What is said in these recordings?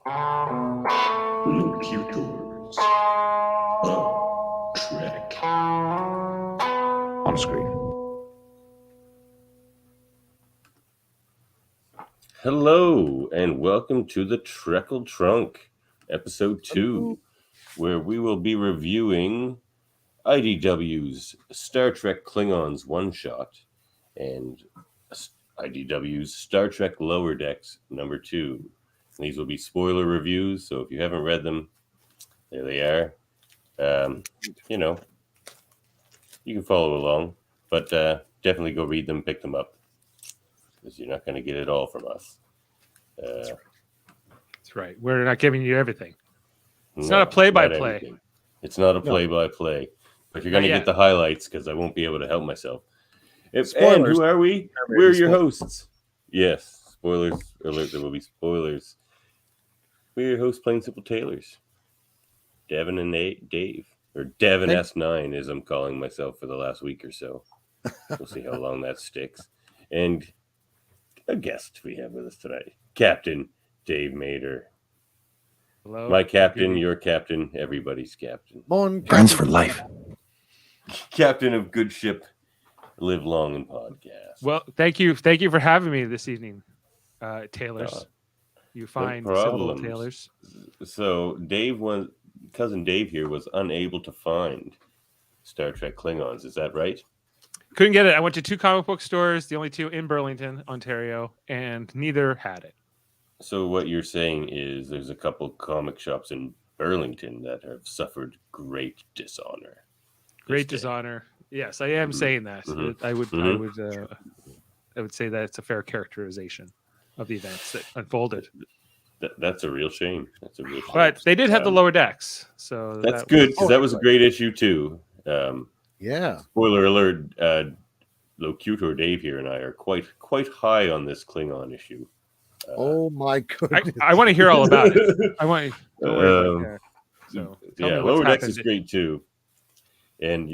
Locutors of Trek. On screen. Hello, and welcome to the Trekle Trunk, episode 2, where we will be reviewing IDW's Star Trek Klingons one-shot and IDW's Star Trek Lower Decks number 2. These will be spoiler reviews, so if you haven't read them, there they are. You can follow along, but definitely go read them, pick them up, because you're not going to get it all from us. That's right. We're not giving you everything. It's not a play-by-play. It's not a play-by-play. But you're going to get the highlights, because I won't be able to help myself. And who are we? We're your hosts. Yes, spoilers alert. There will be spoilers. We're your hosts, Plain Simple Tailors. Davan and Dave. Or Davan S9, as I'm calling myself for the last week or so. We'll see how long that sticks. And a guest we have with us tonight, Captain Dave Mader. Hello. My captain, your captain, everybody's captain. Friends for life. Captain of Good Ship, Live Long and Podcast. Well, thank you for having me this evening, Tailors. You fine, several Tailors. So cousin Dave here was unable to find Star Trek Klingons. Is that right? Couldn't get it. I went to 2 comic book stores, the only 2 in Burlington, Ontario, and neither had it. So what you're saying is there's a couple comic shops in Burlington that have suffered great dishonor. Great dishonor. Yes, I am saying that. Mm-hmm. I would say that it's a fair characterization of the events that unfolded. That's a real shame. But they did have the lower decks, so that's good, because that was a great issue too. Yeah. Spoiler alert: Locutor Dave here and I are quite high on this Klingon issue. Oh my goodness! I want to hear all about it. I want. Lower Decks is great too, and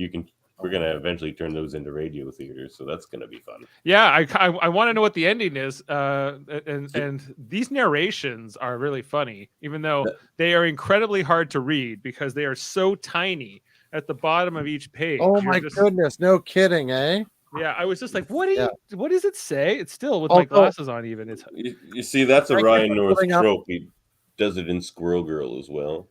we're gonna eventually turn those into radio theaters, so that's gonna be fun. Yeah, I want to know what the ending is, and these narrations are really funny, even though they are incredibly hard to read because they are so tiny at the bottom of each page. Oh my goodness! No kidding, eh? Yeah, I was just like, what does it say? It's still with my glasses on. Even it's you see, that's a Ryan North trope. He does it in Squirrel Girl as well.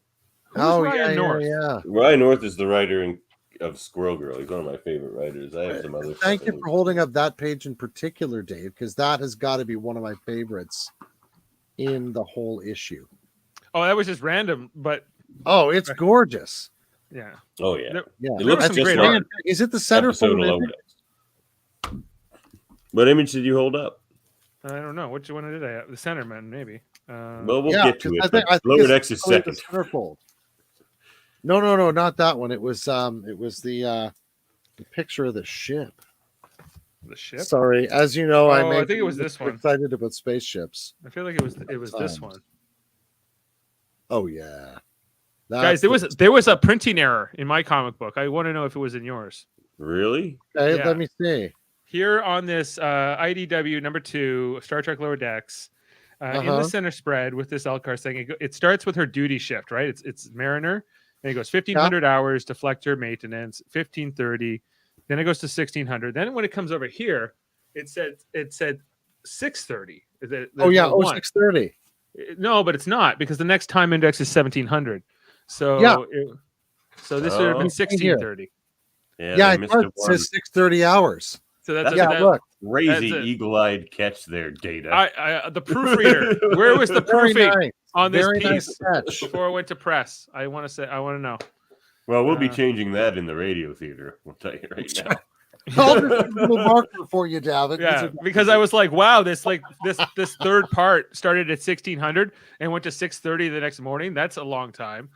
Ryan North? Yeah. Ryan North is the writer of Squirrel Girl. He's one of my favorite writers. I have some other. Thank you for holding up that page in particular, Dave, because that has got to be one of my favorites in the whole issue. Oh, that was just random, but it's gorgeous. Yeah. Oh yeah. Yeah. It looks just like is it the center photo? What image did you hold up? I don't know. Which one did I have? The centerman, maybe. Well, we'll get to it. I think Lower Decks is second. No, not that one. It was the picture of the ship. The ship. Sorry, as you know, I think it was this one. Excited about spaceships. I feel like it was this one. Oh yeah, guys, there was a printing error in my comic book. I want to know if it was in yours. Really? Okay, let me see. Here on this IDW number 2 Star Trek Lower Decks, in the center spread with this Elcar thing, it starts with her duty shift, right? It's Mariner, and it goes 1,500 hours, deflector maintenance, 1,530. Then it goes to 1,600. Then when it comes over here, it said 630. 630. No, but it's not, because the next time index is 1,700. So so this would have been 1,630. Yeah, it says 630 hours. So that's look, crazy eagle-eyed catch there, Data. I the proofreader. Where was the proofing on this piece nice before it went to press? I want to know. Well, we'll be changing that in the radio theater. We'll tell you right now. I'll just put a little marker for you, David. Yeah, because I was like, wow, this third part started at 1,600 and went to 630 the next morning. That's a long time.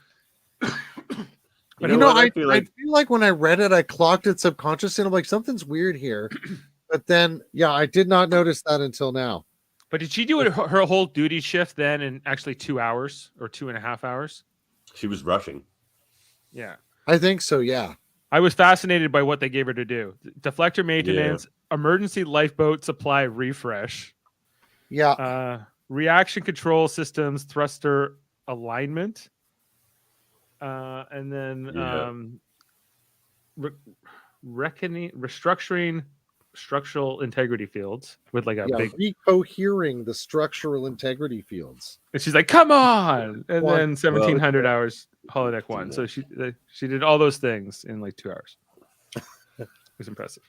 But I feel like when I read it, I clocked it subconsciously, and I'm like, something's weird here. But then, I did not notice that until now. But did she do her whole duty shift then in actually 2 hours or 2.5 hours? She was rushing. Yeah. I think so, yeah. I was fascinated by what they gave her to do. Deflector maintenance, emergency lifeboat supply refresh. Yeah. reaction control systems, thruster alignment, and then restructuring structural integrity fields with like a big recohering the structural integrity fields. And she's like, "Come on!" And then 1,700 hours holodeck 1. So she did all those things in like 2 hours. It was impressive,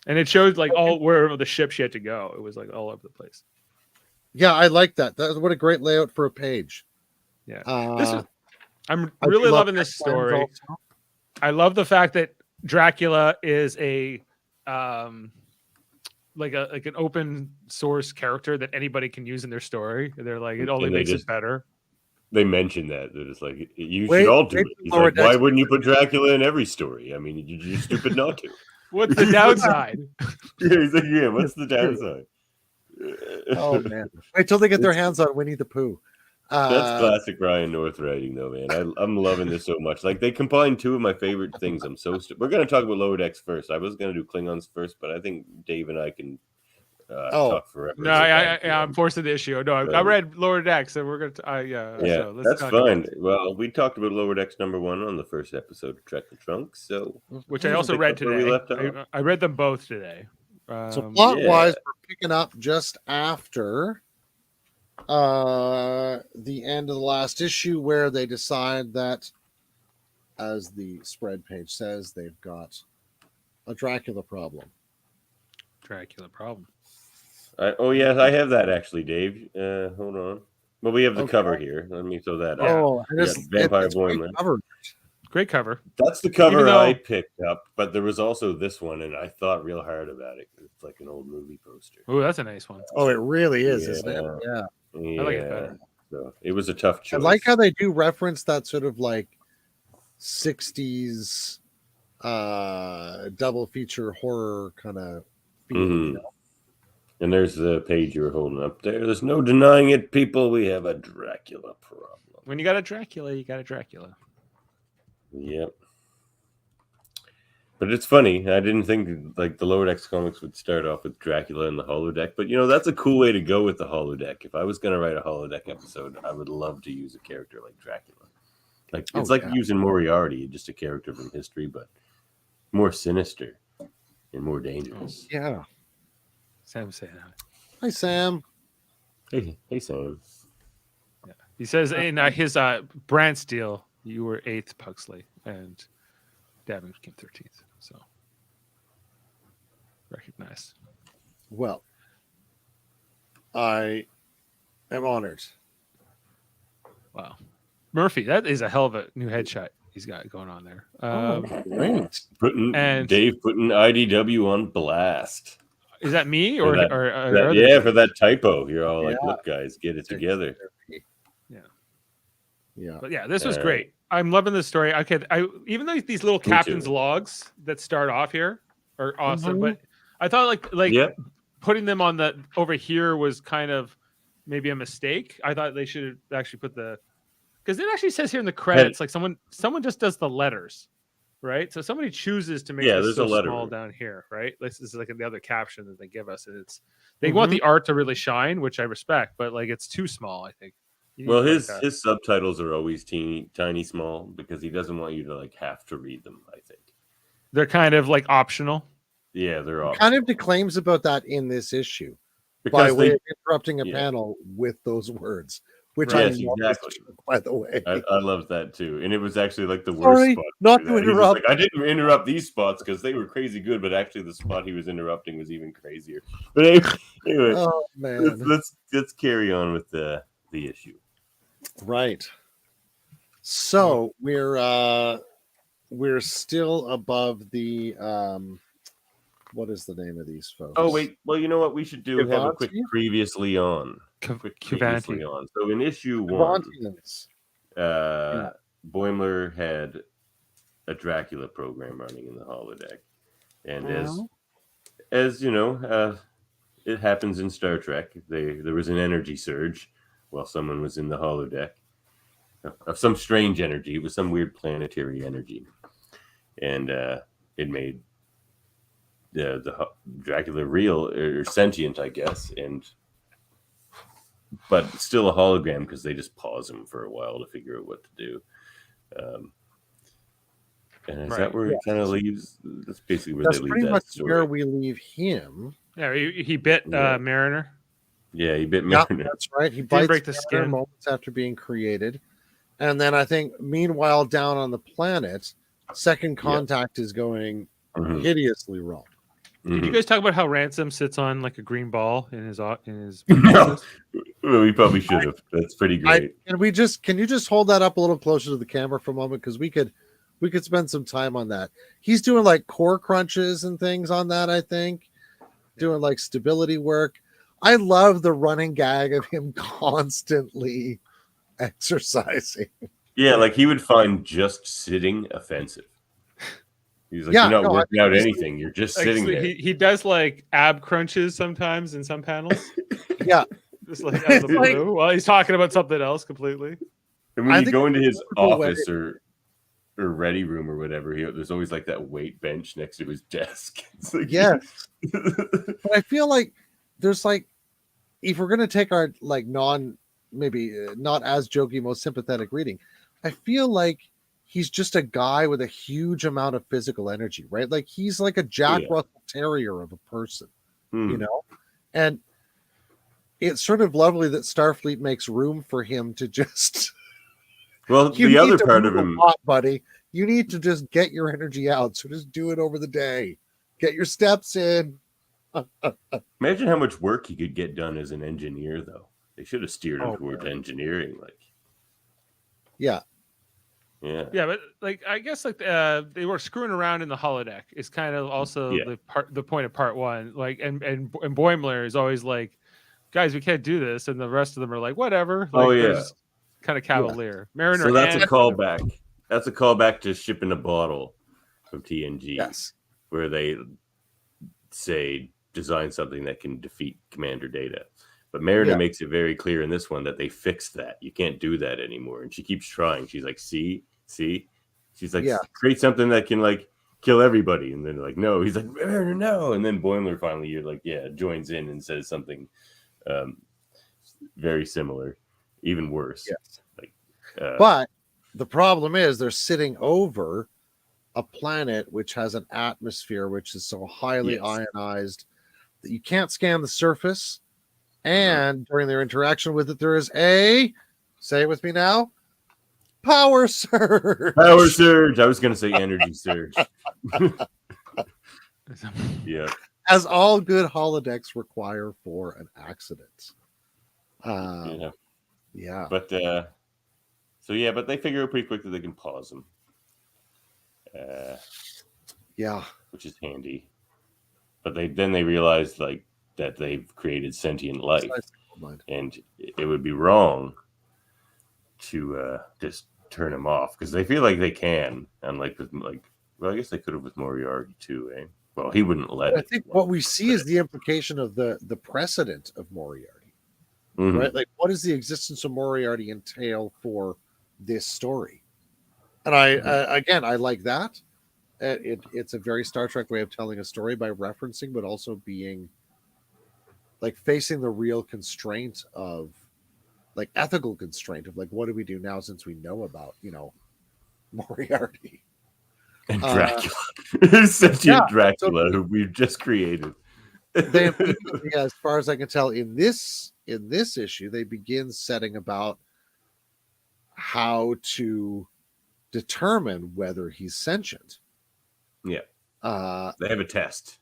and it showed like all where the ship she had to go. It was like all over the place. Yeah, I like that. What a great layout for a page. Yeah, I'm really loving this story. Also. I love the fact that Dracula is a like an open source character that anybody can use in their story. They're like, it only makes it better. They mentioned that it's like you should all do it. He's like, why wouldn't you put Dracula in every story? I mean, you're stupid not to. What's the downside? Yeah, he's like, yeah, what's the downside? Oh man! Wait till they get their hands on Winnie the Pooh. That's classic Ryan North writing, though, man. I'm loving this so much. Like they combine two of my favorite things. We're going to talk about Lower Decks first. I was going to do Klingons first, but I think Dave and I can talk forever. No, I'm forcing the issue. No, I read Lower Decks, and we're going to. Yeah, so that's fine. Well, we talked about Lower Decks #1 on the first episode of Trek the Trunk, so which I also read today. I read them both today. So plot-wise, we're picking up just after the end of the last issue, where they decide that, as the spread page says, they've got a Dracula problem. I have that actually, Dave. Hold on. Well, we have the cover here. Let me throw that up. Vampire Boimler. Great cover. That's the cover I picked up, but there was also this one, and I thought real hard about it. It's like an old movie poster. Oh, that's a nice one. Oh, it really is, isn't it? Yeah. I like it better. So it was a tough choice. I like how they do reference that sort of like 60s double feature horror kind of feeling. Mm-hmm. You know? And there's the page you were holding up there. There's no denying it, people. We have a Dracula problem. When you got a Dracula, you got a Dracula. Yep. But it's funny. I didn't think like the Lower Decks comics would start off with Dracula in the holodeck, but that's a cool way to go with the holodeck. If I was going to write a holodeck episode, I would love to use a character like Dracula. Like it's using Moriarty, just a character from history, but more sinister and more dangerous. Yeah. Sam's saying hi. Hi, Sam. Hey, Sam. Yeah. He says in his brand steel, you were 8th, Puxley, and Davan came 13th. So recognized. Well, I am honored. Wow. Murphy, that is a hell of a new headshot he's got going on there. Great. Dave putting IDW on blast. Is that me for that typo? You're all like, look, guys, get it together. Yeah. But yeah, this was great. I'm loving this story. Even though these little captain's logs that start off here are awesome, but I thought like putting them on the over here was kind of maybe a mistake. I thought they should actually put because it actually says here in the credits, like someone just does the letters, right? So somebody chooses to make this so small down here, right? This is like the other caption that they give us, and they want the art to really shine, which I respect, but like it's too small, I think. Well, his subtitles are always tiny small because he doesn't want you to like have to read them. I think they're kind of like optional. Yeah, they're optional. Kind of declaims about that in this issue by way of interrupting a panel with those words, which I love, by the way. I love that too, and it was actually like the worst spot. Not to interrupt. Like, I didn't interrupt these spots because they were crazy good, but actually the spot he was interrupting was even crazier. But anyway, oh man, let's carry on with the issue. Right. So we're still above the what is the name of these folks? Oh wait, well you know what we should do? Have a quick previously on. So in issue 1, Boimler had a Dracula program running in the holodeck, and as you know, it happens in Star Trek. There was an energy surge while someone was in the holodeck of some strange energy. It was some weird planetary energy, and it made the Dracula real or sentient, I guess. And but still a hologram because they just pause him for a while to figure out what to do. And is that where it kind of leaves? That's basically where they leave pretty that much story. where we leave him. Yeah, he bit Mariner. Yeah, he bit Mariner. That's right. He bites break the skin moments after being created. And then I think, meanwhile, down on the planet, Second Contact is going hideously wrong. Did you guys talk about how Ransom sits on like a green ball in his No. Well, we probably should have. That's pretty great. Can you just hold that up a little closer to the camera for a moment? Because we could spend some time on that. He's doing like core crunches and things on that, I think. Doing like stability work. I love the running gag of him constantly exercising. Yeah, like he would find just sitting offensive. He's like, you're not working out anything. You're just sitting there. He does like ab crunches sometimes in some panels. Yeah. Just like out of the blue. Well, he's talking about something else completely. And when you go into his office or ready room or whatever, there's always like that weight bench next to his desk. It's like, but I feel like there's like, if we're going to take our like maybe not as jokey, most sympathetic reading, I feel like he's just a guy with a huge amount of physical energy, right? Like he's like a Jack Russell Terrier of a person, you know? And it's sort of lovely that Starfleet makes room for him to just... Well, the other part of him... buddy. You need to just get your energy out, so just do it over the day. Get your steps in. Imagine how much work he could get done as an engineer, though. They should have steered him towards engineering, like. Yeah, but like I guess like they were screwing around in the holodeck is kind of also the point of part one. Like and Boimler is always like, guys, we can't do this, and the rest of them are like, whatever. Like, kind of cavalier. Mariner. So that's a callback. That's a callback to Ship in a Bottle from TNG. Yes, where they say design something that can defeat Commander Data. But Mariner makes it very clear in this one that they fixed that. You can't do that anymore. And she keeps trying. She's like, see? She's like, create something that can like kill everybody. And then they're like, no. He's like, Mariner, no. And then Boimler finally, joins in and says something very similar, even worse. Yes. But the problem is they're sitting over a planet which has an atmosphere which is so highly ionized that you can't scan the surface. And during their interaction with it, there is say it with me now, power surge. Power surge. I was going to say energy surge. Yeah. As all good holodecks require for an accident. Yeah. But but they figure out pretty quick that they can pause them. Which is handy. But they realize like that they've created sentient life, and it would be wrong to just turn them off because they feel like they can. Unlike I guess they could have with Moriarty too, eh? Well, he wouldn't let. I think what we see is the implication of the precedent of Moriarty, right? Like, what does the existence of Moriarty entail for this story? And I like that. It's a very Star Trek way of telling a story by referencing, but also being like facing the real constraint of like ethical constraint of like, what do we do now since we know about, Moriarty and Dracula, sentient Dracula, who we've just created. They, as far as I can tell, in this issue, they begin setting about how to determine whether he's sentient. Yeah. They have a test.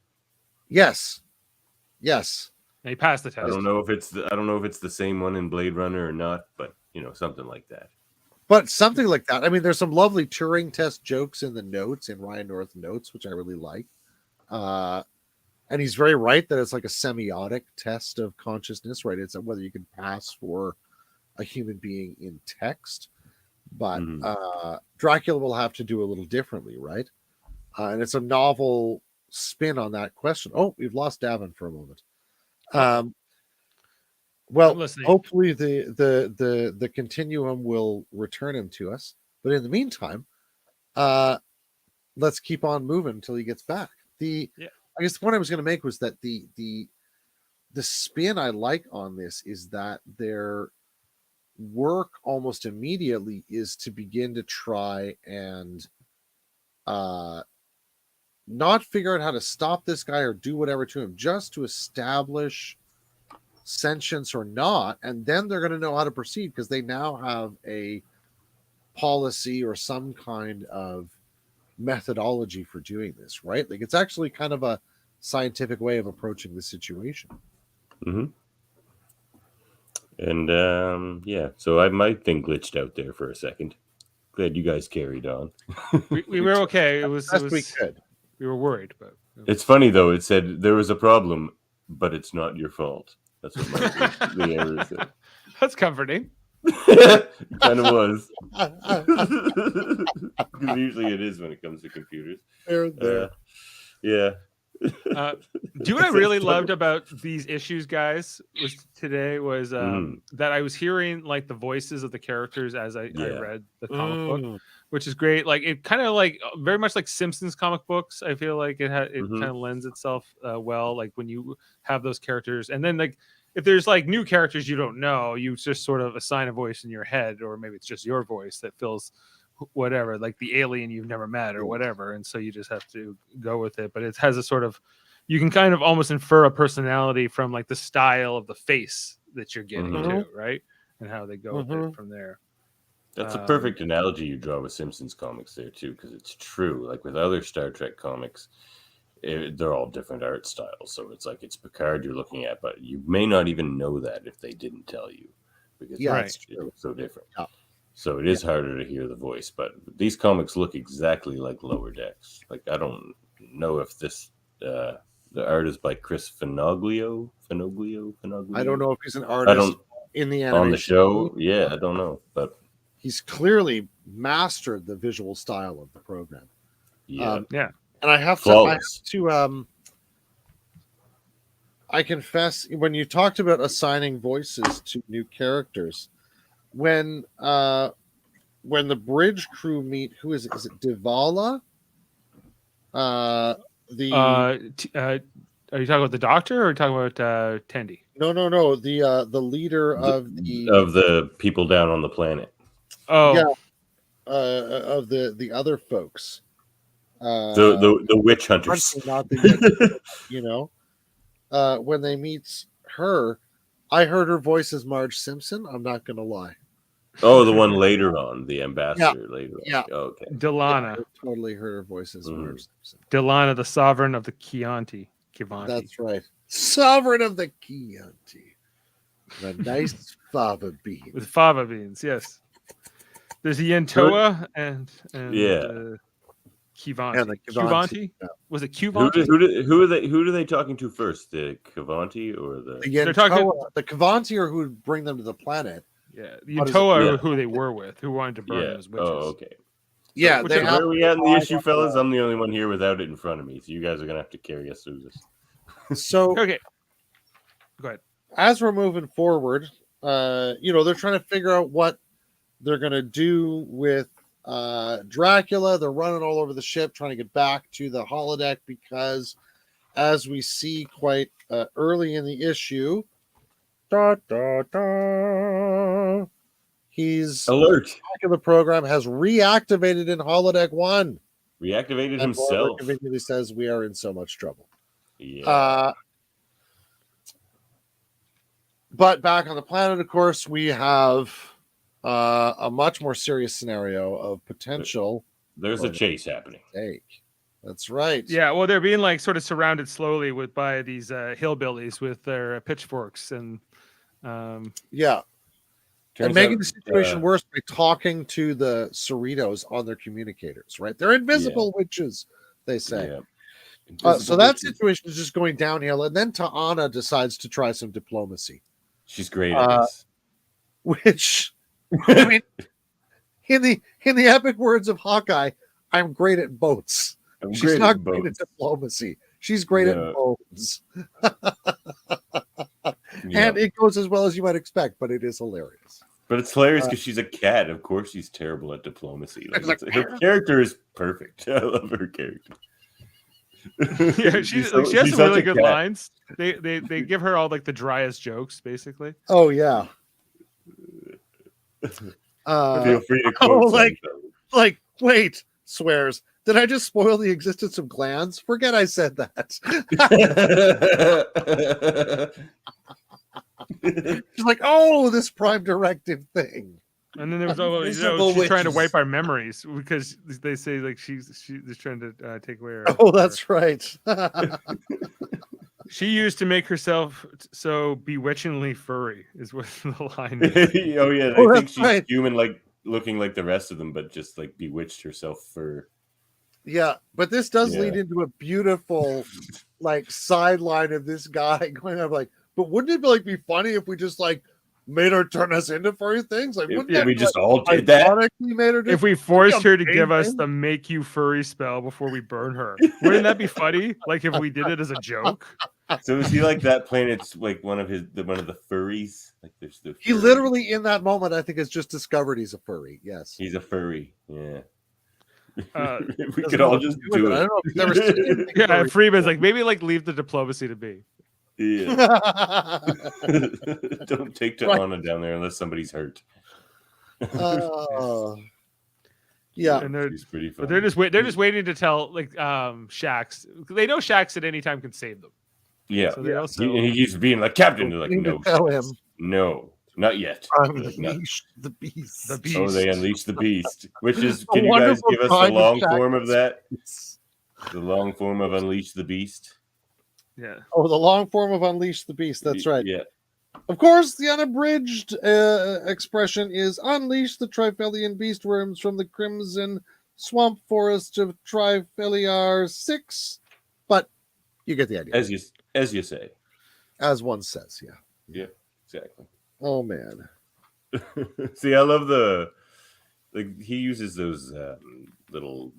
Yes. And he passed the test. I don't know if it's the same one in Blade Runner or not, but something like that. But something like that. I mean, there's some lovely Turing test jokes in the notes, in Ryan North notes, which I really like. And he's very right that it's like a semiotic test of consciousness, right? It's whether you can pass for a human being in text. But Dracula will have to do a little differently, right? And it's a novel spin on that question. Oh, we've lost Davan for a moment. Well, hopefully the continuum will return him to us. But in the meantime, let's keep on moving until he gets back. I guess the point I was going to make was that the the spin I like on this is that their work almost immediately is to begin to try and not figure out how to stop this guy or do whatever to him, just to establish sentience or not, and then they're going to know how to proceed because they now have a policy or some kind of methodology for doing this, right? Like it's actually kind of a scientific way of approaching the situation. Mm-hmm. And so my thing glitched out there for a second. Glad you guys carried on. we were okay. It was we could. We were worried, but it's funny though. It said there was a problem, but it's not your fault. That's what the error said. That's comforting. Kind of was. Because usually it is when it comes to computers. Yeah. Do what I really loved about these issues, guys, was that I was hearing like the voices of the characters as I read the comic book, which is great. Like it kind of like very much like Simpsons comic books. I feel like it kind of lends itself well, like when you have those characters, and then like if there's like new characters you don't know, you just sort of assign a voice in your head, or maybe it's just your voice that fills whatever, like the alien you've never met or whatever, and so you just have to go with it. But it has a sort of, you can kind of almost infer a personality from like the style of the face that you're getting to, right, and how they go with it from there. That's a perfect analogy you draw with Simpsons comics there too, because it's true. Like with other Star Trek comics, they're all different art styles, so it's like it's Picard you're looking at, but you may not even know that if they didn't tell you, because it's so different. So it is harder to hear the voice, but these comics look exactly like Lower Decks. Like I don't know if this the art is by Chris Finoglio. I don't know if he's an artist in the animation on the show. Yeah, I don't know, but he's clearly mastered the visual style of the program. Yeah, and I have Flawless. to I confess, when you talked about assigning voices to new characters, when the bridge crew meet, who is it? Is it Divala? Are you talking about the Doctor, or are you talking about Tendi? No. The leader of the people down on the planet. Oh, yeah. Of the other folks. The witch hunters. Not the when they meet her, I heard her voice as Marge Simpson. I'm not gonna lie. Oh, the one later on, the ambassador later on. Yeah. Oh, okay. Delana. I totally heard her voice as Marge Simpson. Delana, the sovereign of the Chianti. That's right. Sovereign of the Chianti. The nice fava bean. With fava beans, yes. There's the Yentoa and Kivanti. And the Kivanti? Yeah. Was it Kivanti? Who are they talking to first? The Kivanti or the Yentoa? The Kivanti are who bring them to the planet. Yeah, the Yentoa are who they were with, who wanted to burn those witches. Oh, okay. Yeah, where are we at in the issue, fellas? I'm the only one here without it in front of me, so you guys are gonna have to carry us through this. So okay, go ahead. As we're moving forward, they're trying to figure out what they're gonna do with Dracula. They're running all over the ship trying to get back to the holodeck because, as we see quite early in the issue, he's alert. The program has reactivated in holodeck 1. Reactivated and himself. Immediately says we are in so much trouble. Yeah. But back on the planet, of course, we have a much more serious scenario of potential. There's a chase happening. That's right. Yeah, well, they're being like sort of surrounded slowly by these hillbillies with their pitchforks and and making the situation worse by talking to the Cerritos on their communicators, right? They're invisible witches, they say. Yeah. So that situation is just going downhill, and then Ta'ana decides to try some diplomacy. She's great at this. Which, I mean, in the epic words of Hawkeye, I'm great at boats. She's not great at diplomacy. She's great at boats. And it goes as well as you might expect, but it is hilarious. But it's hilarious because she's a cat. Of course, she's terrible at diplomacy. Her character is perfect. I love her character. Yeah, she has some really good lines. They give her all like the driest jokes, basically. Oh yeah. Feel free to quote like wait, swears. Did I just spoil the existence of glands? Forget I said that. She's like, oh, this Prime Directive thing. And then there was she's trying to wipe our memories because they say like she's trying to take away our. That's right. She used to make herself so bewitchingly furry, is what the line is. Oh yeah, I think she's human, like looking like the rest of them, but just like bewitched herself for. Yeah, but this does lead into a beautiful like sideline of this guy going on like, but wouldn't it be funny if we just like made her turn us into furry things? Like, wouldn't we just all did that? Made her if we forced her to give us the make you furry spell before we burn her, wouldn't that be funny? Like if we did it as a joke. So is he like that planet's like one of the furries? Like there's the he literally in that moment I think has just discovered he's a furry. Yes, he's a furry. Yeah. We could all just do it. I don't know if you've ever seen yeah, Freeman's like maybe like leave the diplomacy to be. Yeah. Don't take Anna down there unless somebody's hurt. Yeah, and they're pretty fun. But they're just waiting to tell like Shax. They know Shax at any time can save them. Yeah. So they also he keeps being like Captain. They're like, no, tell him. No, not yet. Unleash the beast. The beast. Oh, they unleash the beast. Which is, can you guys give us the long form of that? The long form of unleash the beast. Yeah. Oh, the long form of unleash the beast. That's right. Yeah. Of course, the unabridged expression is unleash the Trifelian beast worms from the crimson swamp forest of Trifeliar 6. But you get the idea. As you say. As one says, yeah. Yeah, exactly. Oh, man. See, I love he uses those little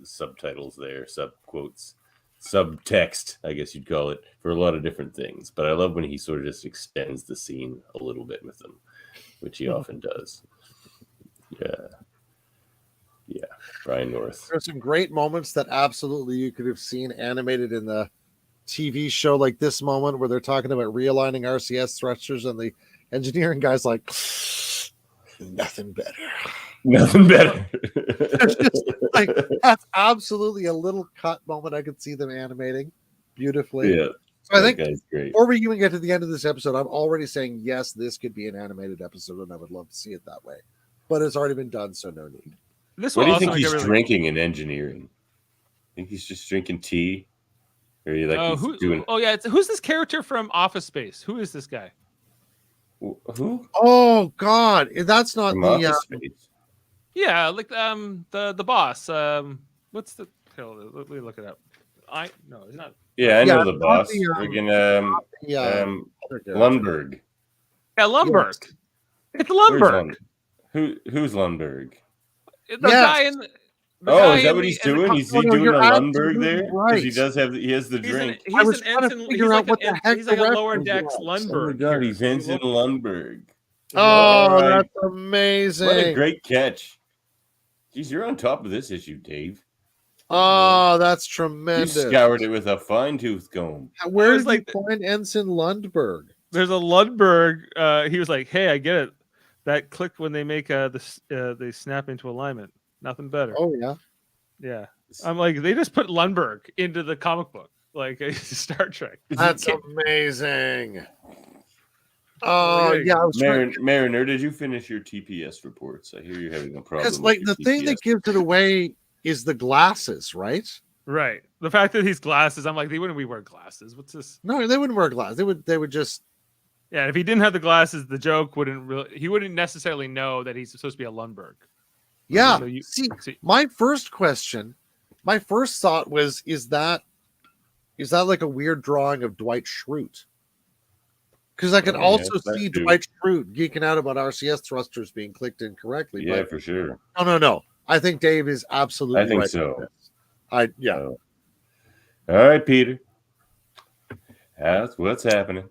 subtitles there, sub-quotes. Subtext, I guess you'd call it, for a lot of different things. But I love when he sort of just extends the scene a little bit with them, which he often does. Yeah, Brian North. There's some great moments that absolutely you could have seen animated in the TV show, like this moment where they're talking about realigning RCS thrusters, and the engineering guy's like, nothing better. Nothing better. Like, that's absolutely a little cut moment I could see them animating beautifully. Yeah. So I think before we even get to the end of this episode, I'm already saying yes, this could be an animated episode, and I would love to see it that way. But it's already been done, so no need. What do you think he's drinking in engineering? I think he's just drinking tea. Or you like doing... Oh yeah, who's this character from Office Space? Who is this guy? Who? Oh God, that's not from the Office Space. Yeah, like the boss. What's the hell? Let me look it up. No, it's not. Yeah, I know the boss. Lundberg. Yeah, Lundberg. Yes. It's Lundberg. Who's Lundberg? The guy in. Is that what he's doing? He's doing a Lundberg there? Because he has the drink. He's an ensign. He's like a lower decks Lundberg. Oh my God, he's Ensign Lundberg. Oh, that's amazing! What a great catch! Jeez, you're on top of this issue, Dave. Oh, that's tremendous! You scoured it with a fine-tooth comb. Where did you find Ensign Lundberg? There's a Lundberg. He was like, "Hey, I get it. That clicked when they make they snap into alignment. Nothing better." Oh yeah, yeah. I'm like, they just put Lundberg into the comic book, like Star Trek. That's amazing. Oh yeah, I was Mariner, did you finish your TPS reports? I hear you're having a problem. Because like the thing that gives it away is the glasses, right? Right. The fact that he's glasses, I'm like, they wouldn't wear glasses. What's this? No, they wouldn't wear glasses. They would just. Yeah, if he didn't have the glasses, the joke he wouldn't necessarily know that he's supposed to be a Lundberg. Yeah. So see, my first thought was, is that like a weird drawing of Dwight Schrute? Because I could also see Dwight Schrute geeking out about RCS thrusters being clicked incorrectly. Yeah, for sure. No. I think Dave is absolutely. I think right so. All right, Peter. That's what's happening.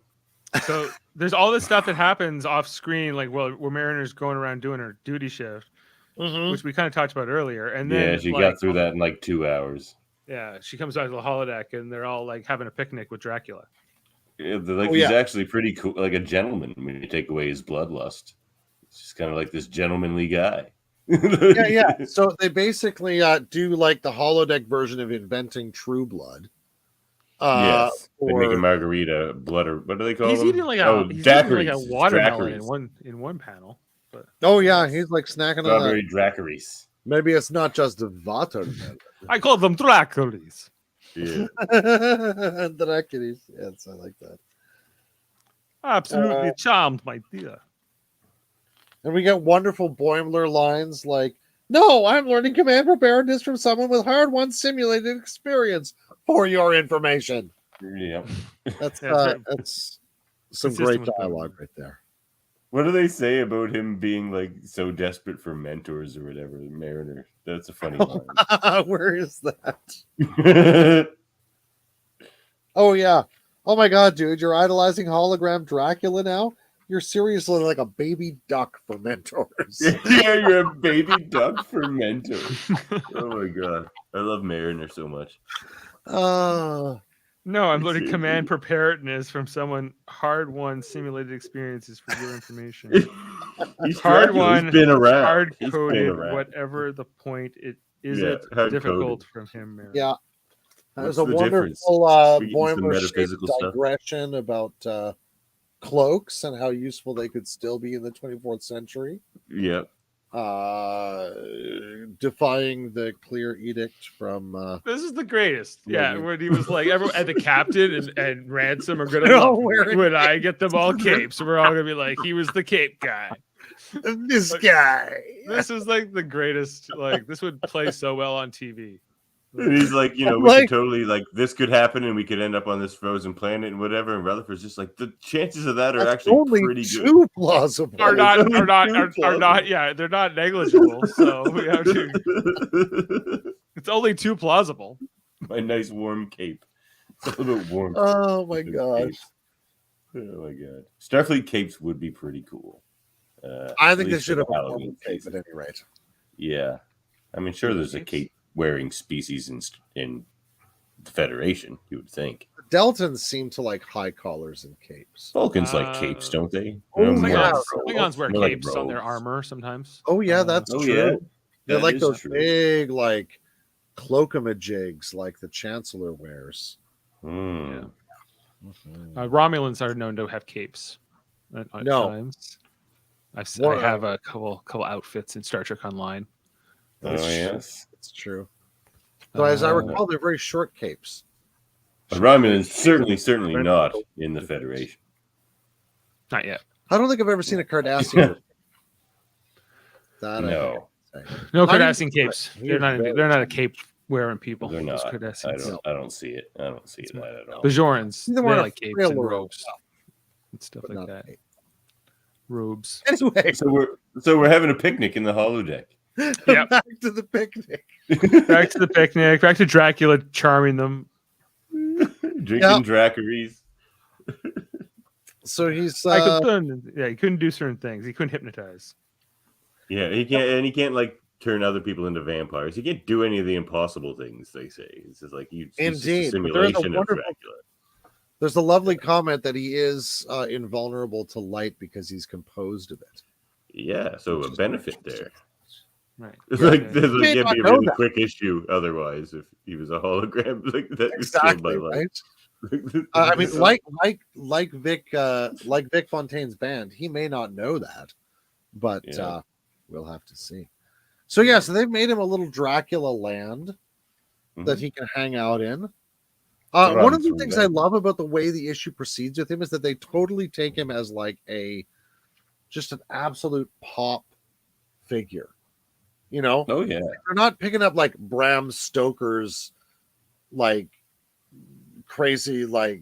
So there's all this stuff that happens off screen, like where Mariner's going around doing her duty shift, which we kind of talked about earlier. And then she got through that in like 2 hours. Yeah, she comes out to the holodeck, and they're all like having a picnic with Dracula. Yeah, he's actually pretty cool, like a gentleman when you take away his bloodlust. It's just kind of like this gentlemanly guy. Yeah. So they basically do like the holodeck version of inventing True Blood. Yes, they make a margarita blood, or what do they call he's them? Eating like he's eating like a watermelon in one panel. But he's like snacking strawberry on daiquiris. Maybe it's not just the watermelon. I call them Draculis. Yeah, Draculis. Yes, I like that. Absolutely charmed, my dear. And we get wonderful Boimler lines like, "No, I'm learning command preparedness from someone with hard-won simulated experience for your information." Yeah, that's some great dialogue right there. What do they say about him being like so desperate for mentors or whatever? Mariner. That's a funny line. Where is that? Oh yeah. Oh my god, dude, you're idolizing hologram Dracula now? You're seriously like a baby duck for mentors. Yeah, you're a baby duck for mentors. Oh my god. I love Mariner so much. No, I'm learning command preparedness from someone hard-won simulated experiences for your information. Hard-won, been around. Hard-coded, whatever the point it is, difficult from him. Mariner. Yeah. There's a wonderful Boimler digression about cloaks and how useful they could still be in the 24th century. Yeah. Defying the clear edict from this is the greatest. Yeah, when he was like, everyone and the captain and Ransom are gonna when I get them all capes, we're all gonna be like, he was the cape guy. This guy. This is like the greatest. Like, this would play so well on TV. And he's like, we could totally, like, this could happen and we could end up on this frozen planet and whatever. And Rutherford's just like, the chances of that are actually pretty good. Plausible. Are not. Yeah, they're not negligible. So we have to. It's only too plausible. My nice warm cape. It's a little bit warm. Oh my gosh. Oh my god. Starfleet capes would be pretty cool. I think they should have a Halloween cape at any rate. Yeah. I mean, sure, there's a cape wearing species in the Federation, you would think. Deltans seem to like high collars and capes. Vulcans like capes, don't they? Klingons wear capes on their armor sometimes. Oh yeah, that's true. Yeah. They're like those big like cloakamajigs like the Chancellor wears. Yeah. Romulans are known to have capes at times. I have a couple outfits in Star Trek Online. Yes, it's true. So as I recall, they're very short capes. But Romulans certainly not in the Federation. Not yet. I don't think I've ever seen a Cardassian. No Cardassian capes. They're not a cape wearing people. They're not. I don't see it. I don't see that at all. Bajorans, they like capes and robes and stuff like that. Robes. Anyway, so we're having a picnic in the holodeck. Yep. Back to the picnic. Back to the picnic. Back to Dracula charming them. Drinking daiquiris. So he's he couldn't do certain things. He couldn't hypnotize. Yeah, he can't like turn other people into vampires. He can't do any of the impossible things, they say. It's just like he's just a simulation of Dracula. There's a lovely comment that he is invulnerable to light because he's composed of it. Yeah, so a benefit there. Right. Like this would be a really quick issue otherwise if he was a hologram like that. Exactly, right? I mean, like Vic Fontaine's band, he may not know that, but we'll have to see. So so they've made him a little Dracula land that he can hang out in. One of the things I love about the way the issue proceeds with him is that they totally take him as like just an absolute pop figure. Oh yeah, they're not picking up like Bram Stoker's like crazy like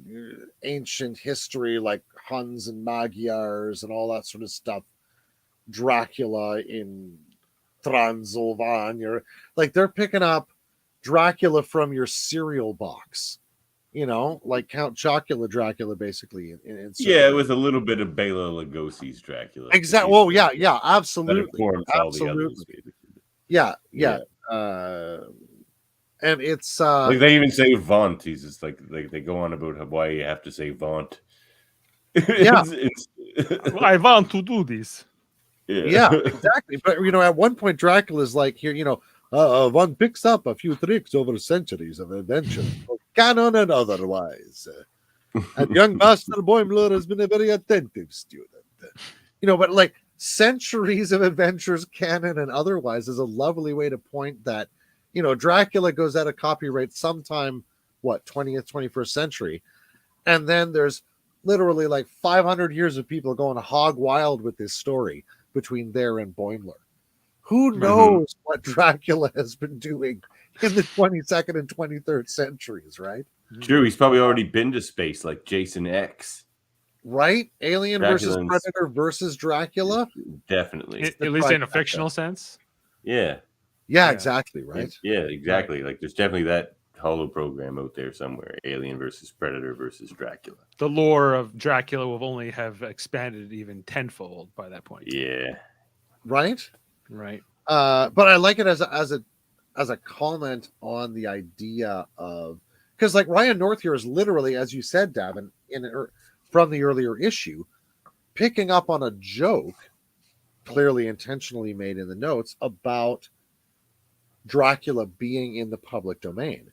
ancient history like Huns and Magyars and all that sort of stuff. Dracula in Transylvania, like they're picking up Dracula from your cereal box, like Count Chocula Dracula, basically. With a little bit of Bela Lugosi's Dracula. Exactly. Well, yeah, absolutely. Absolutely. Yeah. And it's like they even say Vaunt. He's just like they go on about why you have to say Vaunt. Yeah. I want to do this. Yeah, exactly. But at one point Dracula's like, here, one picks up a few tricks over centuries of adventure, both canon and otherwise. And young Master Boimler has been a very attentive student. But like centuries of adventures, canon and otherwise, is a lovely way to point that, Dracula goes out of copyright sometime, 20th, 21st century. And then there's literally like 500 years of people going hog wild with this story between there and Boimler. Who knows what Dracula has been doing in the 22nd and 23rd centuries, right? True, he's probably already been to space like Jason X. Right? Alien versus Predator versus Dracula? Definitely. At least in a fictional sense. Yeah. Yeah, exactly, right? Yeah, exactly. Like there's definitely that holo program out there somewhere. Alien versus Predator versus Dracula. The lore of Dracula will only have expanded even tenfold by that point. Yeah. Right? Right. But I like it as a comment on the idea of, because like Ryan North here is literally, as you said, Davan, from the earlier issue, picking up on a joke, clearly intentionally made in the notes, about Dracula being in the public domain.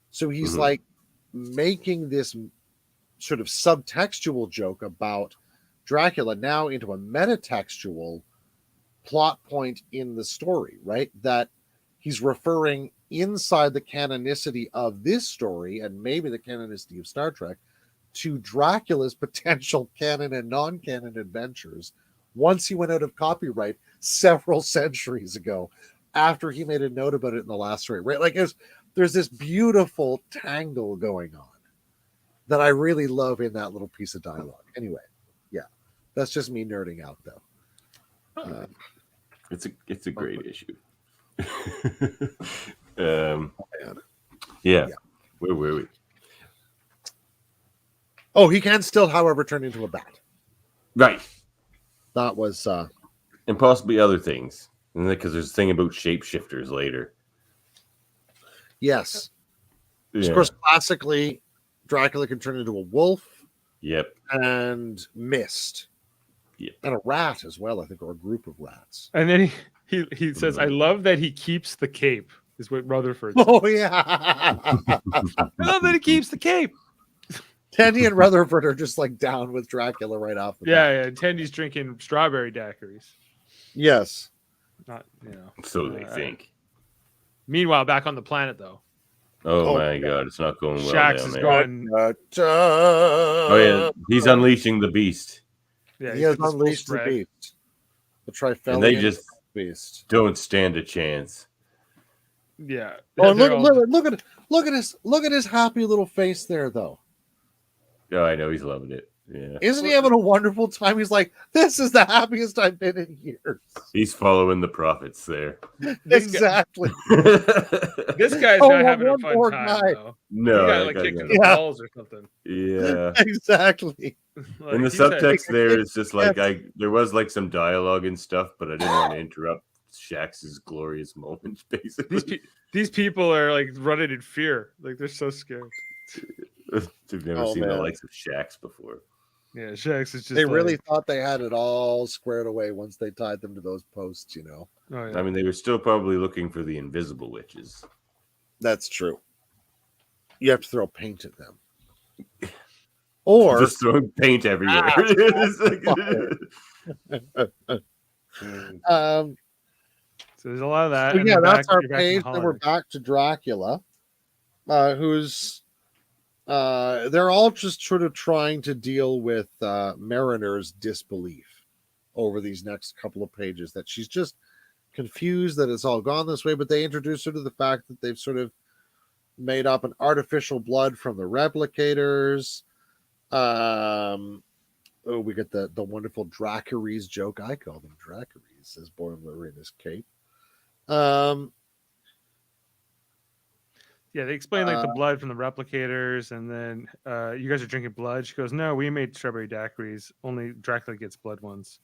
So he's like making this sort of subtextual joke about Dracula now into a metatextual plot point in the story, right? That he's referring inside the canonicity of this story and maybe the canonicity of Star Trek to Dracula's potential canon and non-canon adventures once he went out of copyright several centuries ago, after he made a note about it in the last story, right? Like there's this beautiful tangle going on that I really love in that little piece of dialogue. Anyway, yeah, that's just me nerding out though. It's a great issue. Yeah. Where were we? Oh, he can still, however, turn into a bat. Right. That was and possibly other things. Because there's a thing about shapeshifters later. Yes. Yeah. Of course, classically, Dracula can turn into a wolf. Yep. And mist. Yep. And a rat as well, I think, or a group of rats. And then he says, I love that he keeps the cape, is what Rutherford says. Oh, yeah. I love that he keeps the cape. Tendy and Rutherford are just like down with Dracula right off the bat. Yeah. Tendy's drinking strawberry daiquiris. Yes. Not, So they think. Meanwhile, back on the planet, though. Oh my God, it's not going well Shax down is there. going. Oh yeah, he's unleashing the beast. Yeah, he has unleashed the beast. The Trifelian and they just beast. Don't stand a chance. Yeah. Oh, look at his happy little face there, though. Oh, I know he's loving it. Yeah. Isn't he having a wonderful time? He's like, this is the happiest I've been in years. He's following the prophets there. Exactly. This guy's not having a fun time, though. No. He got like kicked in the balls or something. Yeah. Exactly. Like, in the subtext there, it's just like there was like some dialogue and stuff, but I didn't want to interrupt Shax's glorious moments, basically. These people are like running in fear. Like they're so scared. They've never seen the likes of Shax before. Yeah, Shax is just. They really thought they had it all squared away once they tied them to those posts, Oh, yeah. I mean, they were still probably looking for the invisible witches. That's true. You have to throw paint at them. Or just throwing paint everywhere. So there's a lot of that. So yeah, that's our page. Then we're back to Dracula, who's they're all just sort of trying to deal with Mariner's disbelief over these next couple of pages, that she's just confused that it's all gone this way, but they introduce her to the fact that they've sort of made up an artificial blood from the replicators. We get the wonderful Dracaries joke. I call them Dracaries, says Boimler in his cape. Yeah, they explain like the blood from the replicators, and then you guys are drinking blood. She goes, "No, we made strawberry daiquiris. Only Dracula gets blood ones,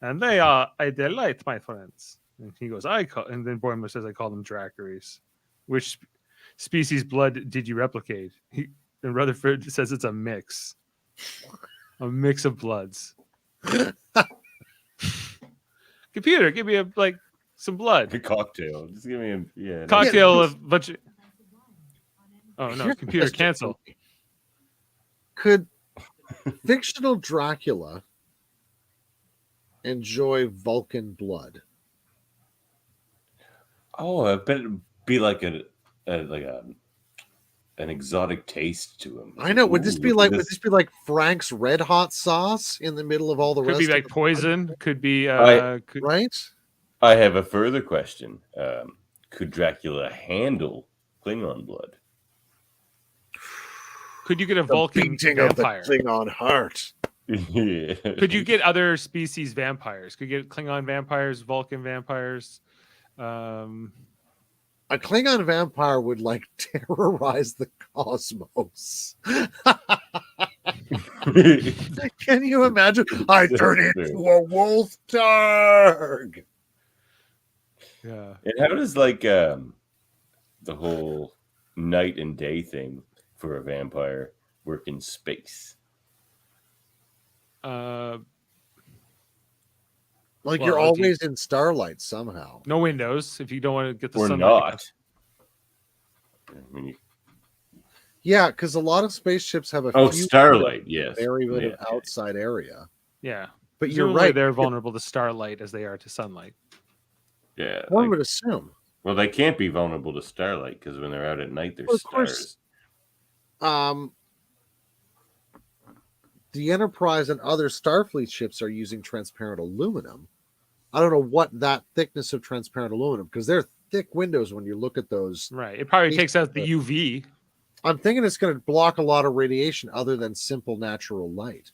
and they are a delight, my friends." And he goes, and then Boimler says, "I call them Dracaries," which species blood did you replicate? And Rutherford says it's a mix of bloods. Computer, give me some blood. A cocktail. Just give me a Cocktail of bunch of... Oh no, Here's computer, the question. cancel. Could fictional Dracula enjoy Vulcan blood? Oh, I bet it'd be like an exotic taste to him. I know. Would this be like Frank's Red Hot sauce in the middle of all the Could rest? be like of the poison. blood? Could be Right. I have a further question. Could Dracula handle Klingon blood? Could you get a The Vulcan beating vampire? of the Klingon heart. Yeah. Could you get other species vampires? Could you get Klingon vampires, Vulcan vampires? A Klingon vampire would terrorize the cosmos. Can you imagine? I turn into a wolf targ. Yeah. And how does the whole night and day thing for a vampire work in space? Well, You're always in starlight somehow. No windows if you don't want to get the Or sunlight. not. I mean, Yeah, because a lot of spaceships have a few starlight, yes. very bit of outside area. Yeah. But you're Presumably right. They're vulnerable to starlight as they are to sunlight. Yeah. One would assume. Well, they can't be vulnerable to starlight because when they're out at night, they're Well, of stars. course, the Enterprise and other Starfleet ships are using transparent aluminum. I don't know what that thickness of transparent aluminum, because they're thick windows when you look at those. Right. It probably takes out the UV. I'm thinking it's going to block a lot of radiation other than simple natural light.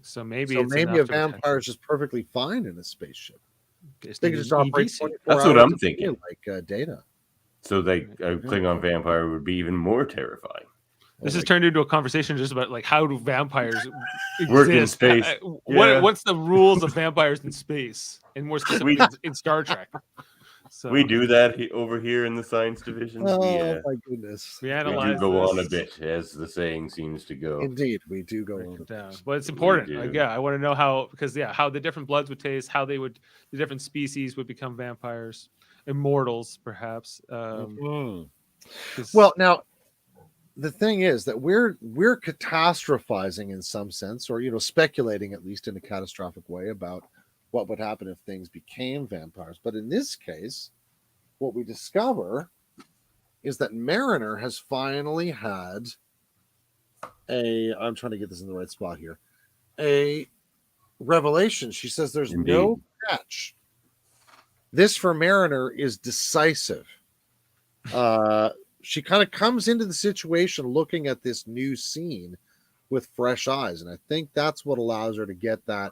So maybe a enough vampire is just perfectly fine in a spaceship. They can just EV operate suit. 24 That's what hours I'm a day thinking. like Data. So a Klingon vampire would be even more terrifying. This has turned into a conversation just about how do vampires Work in exist? space. What's the rules of vampires in space, and more specifically in Star Trek? So We do that over here in the science division. Oh my goodness! we We analyze. do go this. on a bit, as the saying seems to go. Indeed, we do go Break on. it down. But it's important. do. I want to know how the different bloods would taste, how the different species would become vampires, immortals perhaps. 'Cause- Well, now the thing is that we're catastrophizing in some sense, or speculating at least in a catastrophic way about what would happen if things became vampires. But in this case, what we discover is that Mariner has finally had I'm trying to get this in the right spot here, a revelation. She says there's no catch. This for Mariner is decisive. She kind of comes into the situation looking at this new scene with fresh eyes, and I think that's what allows her to get that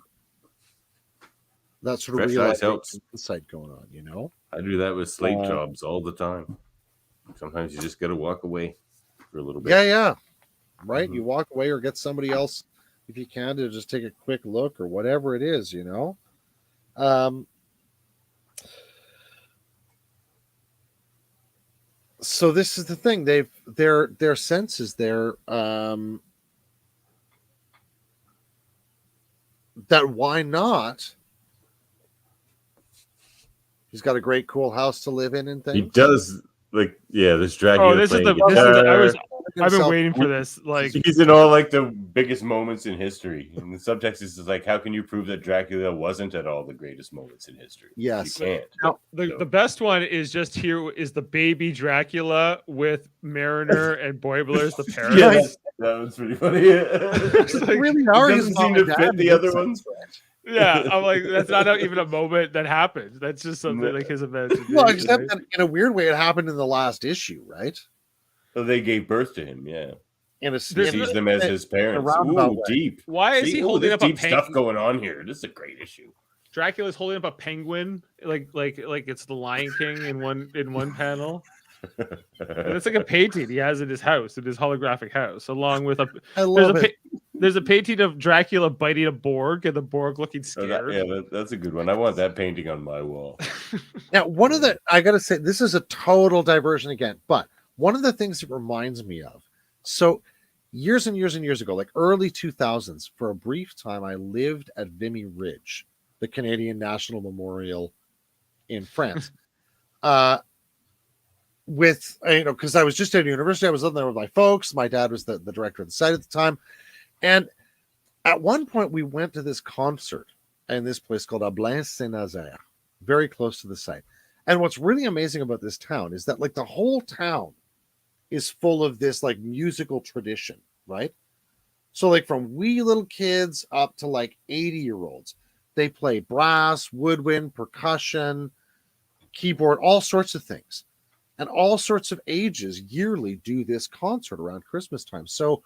sort of realization, insight going on. I do that with slave jobs all the time. Sometimes you just got to walk away for a little bit. Yeah, right. Mm-hmm. You walk away or get somebody else if you can to just take a quick look or whatever it is. So this is the thing. Their senses there that why not? He's got a great cool house to live in and things. He does. This Dracula. I've been waiting for this. He's in all the biggest moments in history, and the subtext is how can you prove that Dracula wasn't at all the greatest moments in history? Yes, you can't. Now, the best one is just here is the baby Dracula with Mariner and Boiblers, the parents. That was pretty funny. Really, it doesn't seem to fit the other ones. Yeah, I'm like, that's not even a moment that happened. That's just something like his imagination. Well, except that in a weird way, it happened in the last issue, right? So they gave birth to him, yeah. And he sees them as his parents. Ooh, deep. Why is he holding up a deep stuff going on here? This is a great issue. Dracula's holding up a penguin, like it's the Lion King in one panel. And it's like a painting he has in his house, in his holographic house, along with there's a painting of Dracula biting a Borg and the Borg looking scared. That's a good one. I want that painting on my wall. Now, I gotta say, this is a total diversion again, but one of the things it reminds me of, so years and years and years ago, like early 2000s, for a brief time, I lived at Vimy Ridge, the Canadian National Memorial in France. Because I was just at university, I was living there with my folks. My dad was the director of the site at the time. And at one point, we went to this concert in this place called Ablain-Saint-Nazaire, very close to the site. And what's really amazing about this town is that, like, the whole town is full of this, like, musical tradition, right? So, like, from wee little kids up to, like, 80-year-olds, they play brass, woodwind, percussion, keyboard, all sorts of things. And all sorts of ages yearly do this concert around Christmas time. So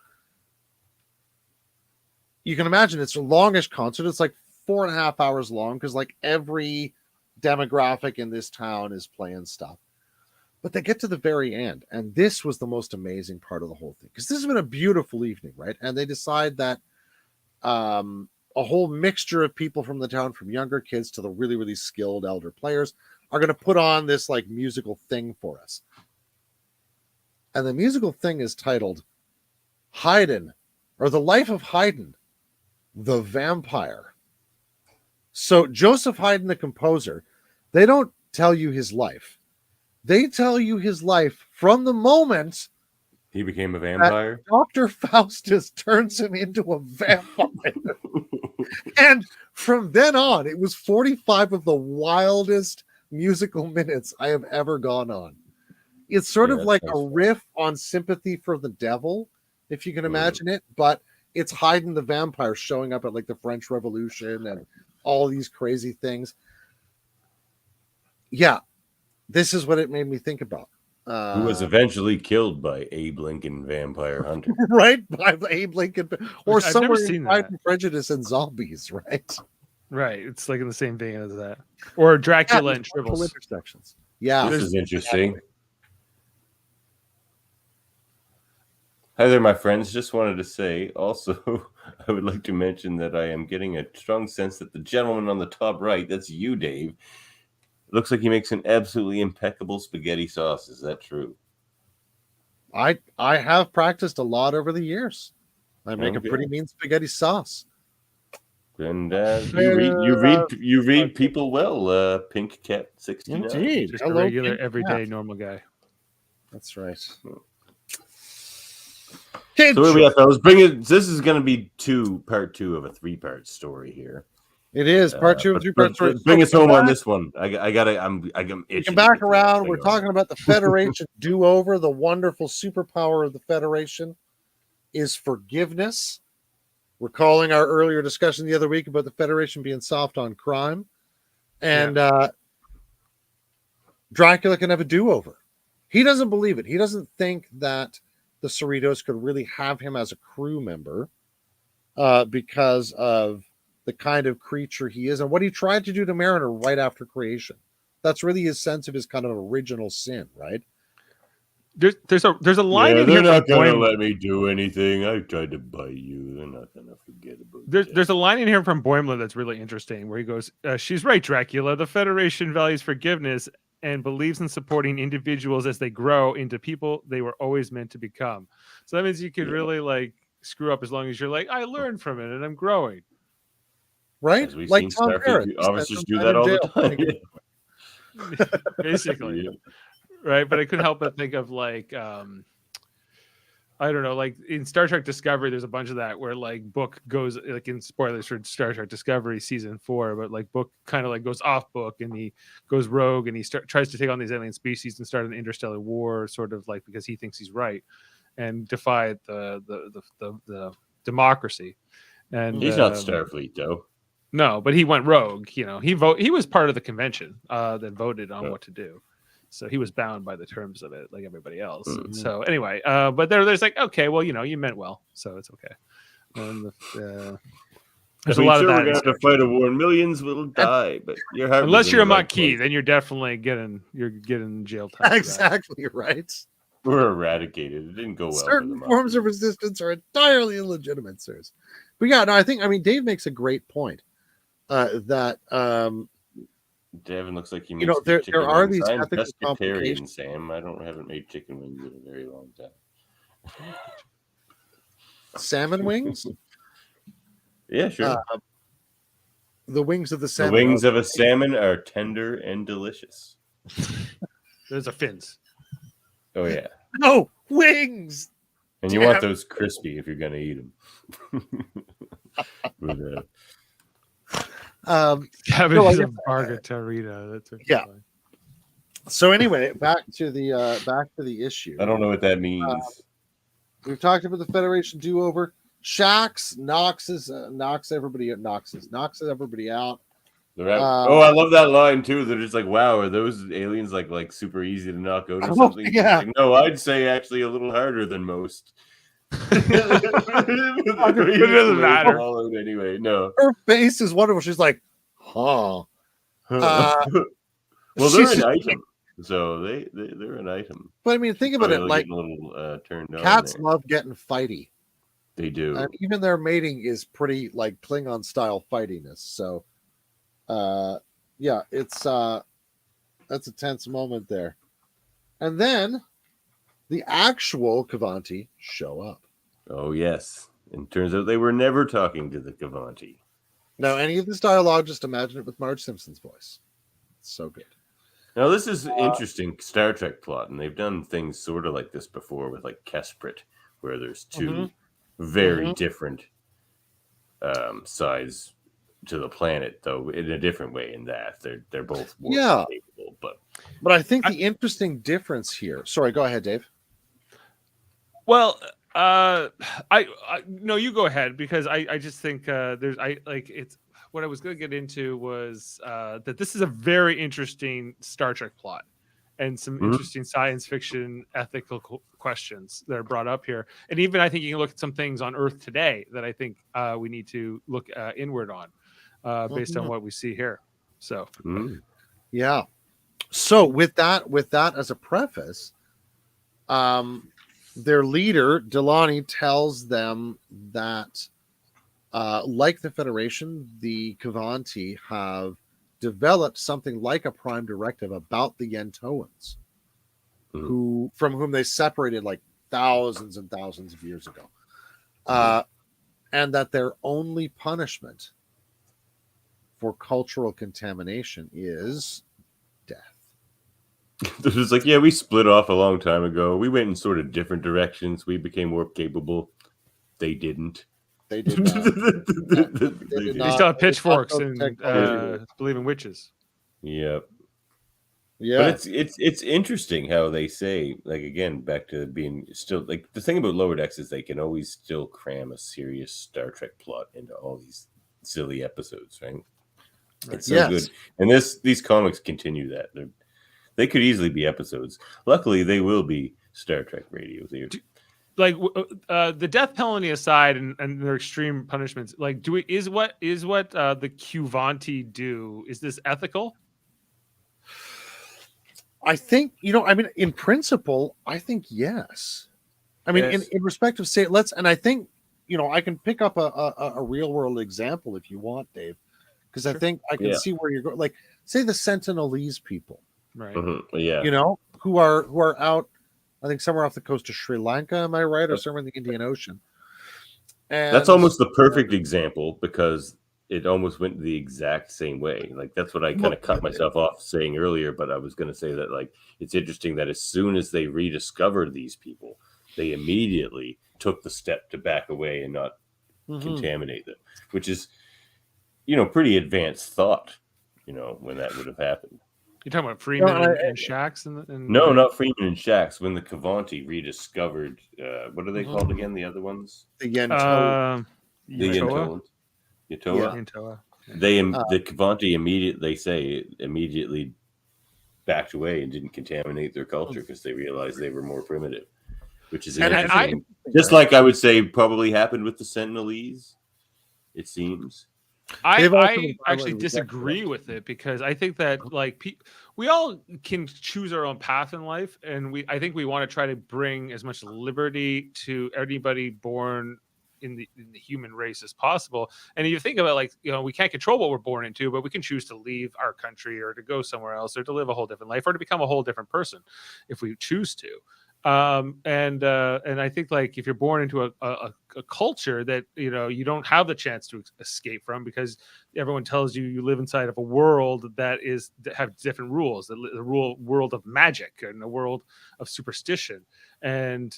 you can imagine it's a longish concert. It's like 4.5 hours long because, like, every demographic in this town is playing stuff. But they get to the very end, and this was the most amazing part of the whole thing, because this has been a beautiful evening, right? And they decide that a whole mixture of people from the town, from younger kids to the really, really skilled elder players, are going to put on this, like, musical thing for us. And the musical thing is titled Haydn, or The Life of Haydn, the Vampire. So Joseph Haydn, the composer, they don't tell you his life. They tell you his life from the moment he became a vampire. Dr. Faustus turns him into a vampire. And from then on, it was 45 of the wildest musical minutes I have ever gone on. It's sort of like a riff on Sympathy for the Devil, if you can imagine it, but it's Haydn the vampire showing up at, like, the French Revolution and all these crazy things. Yeah, this is what it made me think about. Who was eventually killed by Abe Lincoln Vampire Hunter. Right, by Abe Lincoln. Or I've somewhere never seen in Pride that. and Prejudice and Zombies, right? Right. It's like in the same vein as that. Or Dracula and Shrivels. Intersections. Yeah. This is interesting. Hi there, my friends. Just wanted to say, also, I would like to mention that I am getting a strong sense that the gentleman on the top right, that's you, Dave, looks like he makes an absolutely impeccable spaghetti sauce. Is that true? I have practiced a lot over the years. I make a pretty mean spaghetti sauce. And you read people well, Pink Cat 69. Indeed. Just a regular, everyday, normal guy. That's right. Okay, so where we at, fellas? Bring it. This is going to be part two of a 3-part story here. It is part 2 of 3-part story. Bring us home on this one. I'm itching. Back around. We're talking about the Federation do-over. The wonderful superpower of the Federation is forgiveness. Recalling our earlier discussion the other week about the Federation being soft on crime. And Dracula can have a do-over. He doesn't believe it. He doesn't think that the Cerritos could really have him as a crew member because of the kind of creature he is and what he tried to do to Mariner right after creation. That's really his sense of his kind of original sin, right? There's a line in here. They're not going to let me do anything. I tried to bite you. They're not going to forget about it. There's a line in here from Boimler that's really interesting where he goes, she's right, Dracula. The Federation values forgiveness and believes in supporting individuals as they grow into people they were always meant to become. So that means you could really, like, screw up as long as you're like, I learned from it and I'm growing. Right? As we've like seen Tom Parrott. Officers do that all the time. Basically. Right, but I couldn't help but think of, like, I don't know, like in Star Trek Discovery, there's a bunch of that where, like, Book goes, like, in spoilers for Star Trek Discovery season 4, but, like, Book kind of, like, goes off book and he goes rogue and he tries to take on these alien species and start an interstellar war, sort of like because he thinks he's right and defy the democracy. And he's not Starfleet though. No, but he went rogue. You know, he was part of the convention that voted on what to do. So he was bound by the terms of it, like everybody else. Mm-hmm. So anyway, but there's like, okay, well, you know, you meant well, so it's okay. And there's a lot of that. We're gonna have to fight a war, and millions will die. But unless you're a Maquis, then you're definitely getting jail time. Exactly right. We're eradicated. It didn't go well. Certain forms of resistance are entirely illegitimate, sirs. But yeah, no, I mean, Dave makes a great point that Devin looks like he You makes know, there chicken are wings. these I'm ethical pescatarian, complications. Sam. I haven't made chicken wings in a very long time. Salmon wings? Yeah, sure. The wings of the The salmon. wings of a salmon are tender and delicious. Those are fins. Oh yeah, No wings. and you want those crispy if you're gonna eat them. Kevin no, is a margarita. That's yeah. Funny. So anyway, back to the issue. I don't know what that means. We've talked about the Federation do-over. Shax knocks everybody out. I love that line too. They're just like, "Wow, are those aliens like super easy to knock out or something?" Yeah. Like, no, I'd say actually a little harder than most. It doesn't matter. Anyway, no. Her face is wonderful. She's like, "Huh." Well, they're an item, so they're an item. But I mean, think about it. Like, a little turned on. Cats love getting fighty. They do, and even their mating is pretty like Klingon style fightiness. So, yeah, it's that's a tense moment there. And then the actual Kavanti show up. Oh yes, and turns out they were never talking to the Kavanti. Now, any of this dialogue, just imagine it with Marge Simpson's voice. It's so good. Now, this is interesting Star Trek plot, and they've done things sort of like this before with like Kesprit, where there's two very different sides to the planet, though in a different way. In that they're both capable, but I think the interesting difference here. Sorry, go ahead, Dave. Well, I no, you go ahead, because I just think it's what I was going to get into was that this is a very interesting Star Trek plot and some interesting science fiction ethical questions that are brought up here. And even I think you can look at some things on Earth today that I think we need to look inward on based on what we see here. So, yeah. So with that as a preface, their leader, Delaney, tells them that like the Federation, the Kavanti have developed something like a prime directive about the Yentoans, from whom they separated like thousands and thousands of years ago, and that their only punishment for cultural contamination is death. This is like, yeah, we split off a long time ago. We went in sort of different directions. We became more capable. They didn't. They did not. They still have pitchforks and believe in witches. Yep. Yeah. But it's interesting how they say, like, again, back to being still like the thing about Lower Decks is they can always still cram a serious Star Trek plot into all these silly episodes, right? It's so good. And these comics continue that. They could easily be episodes. Luckily, they will be Star Trek radio. Like the death penalty aside and their extreme punishments, like is what the Kavanti do, is this ethical? I think, in principle, I think yes. I mean, in respect of and I think, I can pick up a real world example if you want, Dave, because I think I can see where you're going. Like, say the Sentinelese people, right? Yeah, who are out, I think somewhere off the coast of Sri Lanka, am I right, or somewhere in the Indian Ocean? And that's almost the perfect example because it almost went the exact same way. Like that's what I kind of cut myself off saying earlier, but I was going to say that like it's interesting that as soon as they rediscovered these people, they immediately took the step to back away and not contaminate them, which is, pretty advanced thought, when that would have happened. You're talking about Freeman and Shax? No, not Freeman and Shax. When the Kavanti rediscovered, what are they called again? The other ones? The Yentoa. The Yentoans. Yentoa. The Kavanti immediately backed away and didn't contaminate their culture because they realized they were more primitive, which is interesting. Just like I would say probably happened with the Sentinelese, it seems. I actually disagree with it because I think that we all can choose our own path in life, and I think we want to try to bring as much liberty to anybody born in the human race as possible. And you think about like, we can't control what we're born into, but we can choose to leave our country or to go somewhere else or to live a whole different life or to become a whole different person if we choose to. And I think like if you're born into a culture that you don't have the chance to escape from, because everyone tells you live inside of a world that have different rules, the world of magic and a world of superstition, and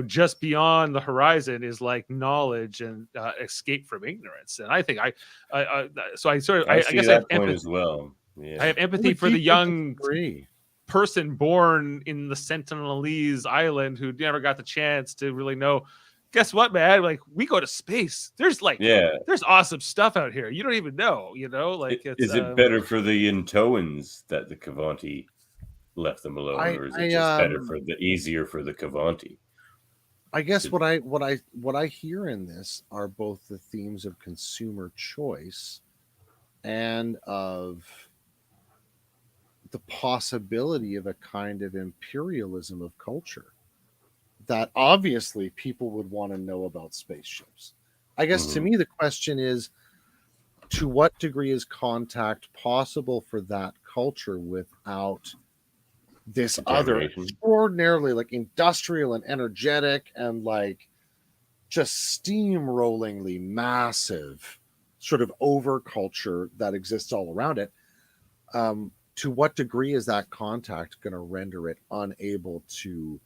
just beyond the horizon is like knowledge and escape from ignorance. And I think I guess I have point empathy as well. Yeah. I have empathy for the young person born in the Sentinelese island who never got the chance to really know. Guess what, man? Like, we go to space. There's there's awesome stuff out here. You don't even know, is it better for the Intoans that the Cavanti left them alone, or is it just easier for the Cavanti? I guess what I hear in this are both the themes of consumer choice and of the possibility of a kind of imperialism of culture that obviously people would want to know about spaceships. I guess to me, the question is, to what degree is contact possible for that culture without this other extraordinarily like industrial and energetic and like just steamrollingly massive sort of over culture that exists all around it? To what degree is that contact going to render it unable to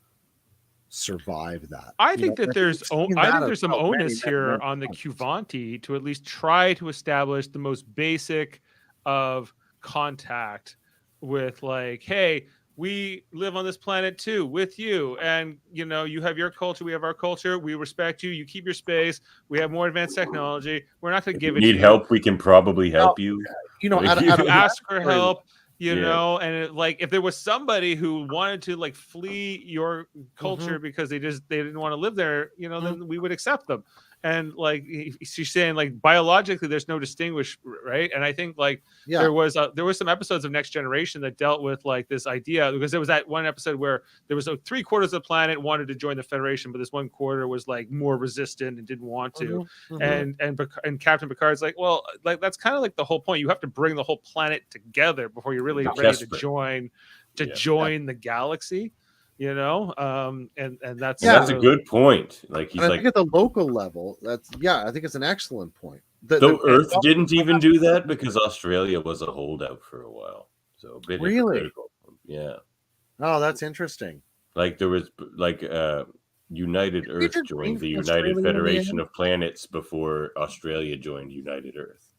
survive that? I think that there's some onus here on the Cavanti to at least try to establish the most basic of contact with like, hey, we live on this planet too with you, and you have your culture, we have our culture, we respect you, you keep your space, we have more advanced technology, we're not going to give it to you. Need help, we can probably help you. If you ask for help, and like if there was somebody who wanted to like flee your culture because they didn't want to live there, then we would accept them. And like she's saying, like biologically, there's no distinguish, right? And I think like there was some episodes of Next Generation that dealt with like this idea, because there was that one episode where there was 3/4 of the planet wanted to join the Federation, but this 1/4 was like more resistant and didn't want to. And Captain Picard's like, well, like that's kind of like the whole point. You have to bring the whole planet together before you're really ready to join the galaxy. And that's a good point. Like he's I think at the local level, I think it's an excellent point. Earth didn't even do that because Australia was a holdout for a while, so a bit hypocritical. Yeah. Oh, that's interesting. Like there was like United Earth joined the United Federation of Planets before Australia joined United Earth.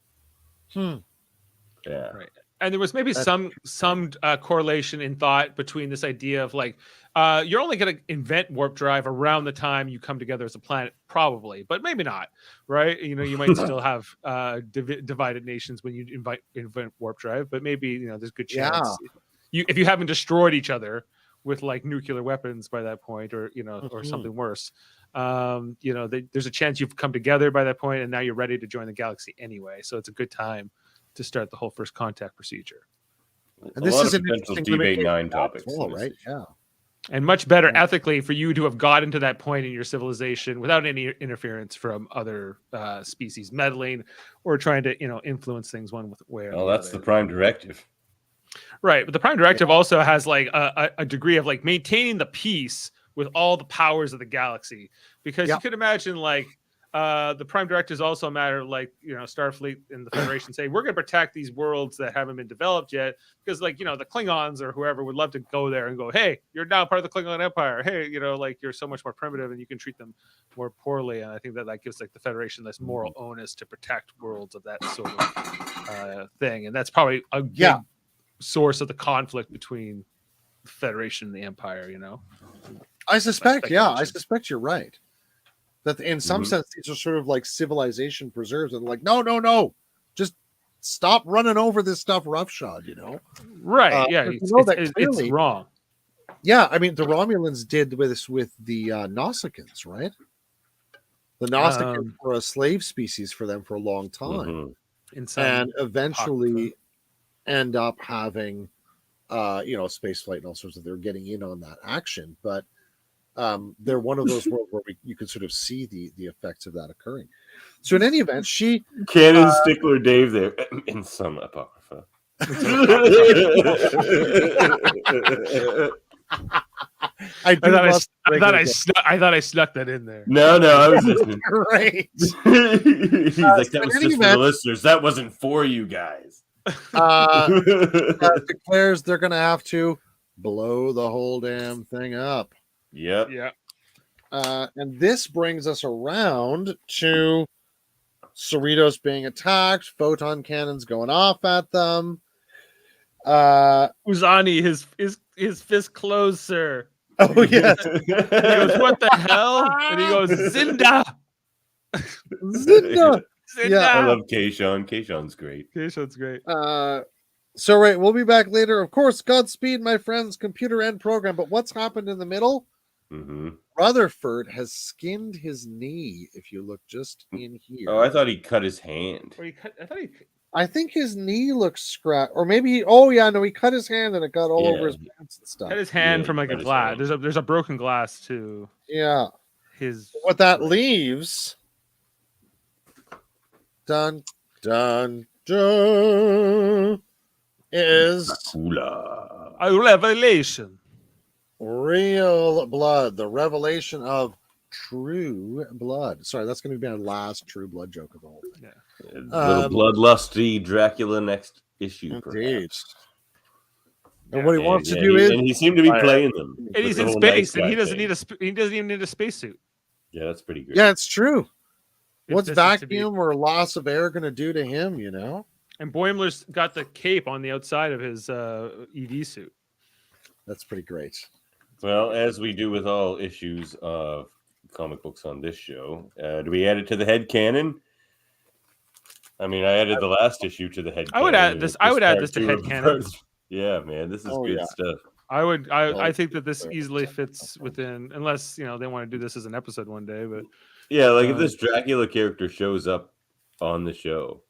Yeah. Right. And there was maybe some correlation in thought between this idea of like, you're only going to invent warp drive around the time you come together as a planet, probably, but maybe not, right? You might still have divided nations when you invent warp drive, but maybe there's a good chance if you haven't destroyed each other with like nuclear weapons by that point, or or something worse, there's a chance you've come together by that point, and now you're ready to join the galaxy anyway. So it's a good time to start the whole first contact procedure. And this is an interesting debate 9 topics, right? Yeah. And much better ethically for you to have gotten to that point in your civilization without any interference from other species meddling or trying to influence things one way or that's the Prime Directive. Right, but the Prime Directive also has like a degree of like maintaining the peace with all the powers of the galaxy, because you could imagine like the Prime Directive is also a matter of like Starfleet and the Federation say we're going to protect these worlds that haven't been developed yet, because like the Klingons or whoever would love to go there and go, hey, you're now part of the Klingon Empire, hey, like you're so much more primitive and you can treat them more poorly. And I think that gives like the Federation this moral onus to protect worlds of that sort of thing, and that's probably a big source of the conflict between the Federation and the Empire. I suspect you're right. That in some sense, these are sort of like civilization preserves, and like, no, just stop running over this stuff roughshod, Right? It's wrong. Yeah, I mean, the Romulans did this with the Nausicaans, right? The Nausicaans were a slave species for them for a long time, and eventually end up having, space flight and all sorts of. They're getting in on that action, but they're one of those worlds where you can sort of see the effects of that occurring. So in any event, she Canon stickler Dave there in some apocrypha. I thought I snuck that in there. No, I was listening. Great. He's like, that was just for the listeners. That wasn't for you guys. Declares they're going to have to blow the whole damn thing up. Yep. Yeah. And this brings us around to Cerritos being attacked, photon cannons going off at them. Uzani, his fist closed, sir. Oh yes. He goes, "What the hell?" And he goes, "Zinda, Zinda." Yeah, I love Kayshawn. Kayshawn's great. Kayshawn's great. So right, we'll be back later. Of course, Godspeed, my friends. Computer end program. But what's happened in the middle? Mm-hmm. Rutherford has skinned his knee. If you look just in here. Oh, I thought he cut his hand. I think his knee looks scratched, or maybe he. Oh yeah, no, he cut his hand and it got all over his pants and stuff. Cut his hand from like a glass. There's a broken glass too. Yeah. His what that leaves. Dun dun dun. Is a revelation. Real blood. The revelation of true blood. Sorry, that's going to be my last True Blood joke of the whole thing. Yeah. Little bloodlusty Dracula next issue. Indeed. Yeah. And what he wants to do is, and he seemed to be playing them. And he's in space, and he doesn't even need a spacesuit. Yeah, that's pretty good. Yeah, it's true. What's vacuum or loss of air going to do to him? You know. And Boimler's got the cape on the outside of his ED suit. That's pretty great. Well, as we do with all issues of comic books on this show, do we add it to the head canon? I mean, I added the last issue to the head canon. I would add this to head canon. Yeah, man, this is good stuff. I think that this easily fits within, unless they want to do this as an episode one day. But yeah, like if this Dracula character shows up on the show,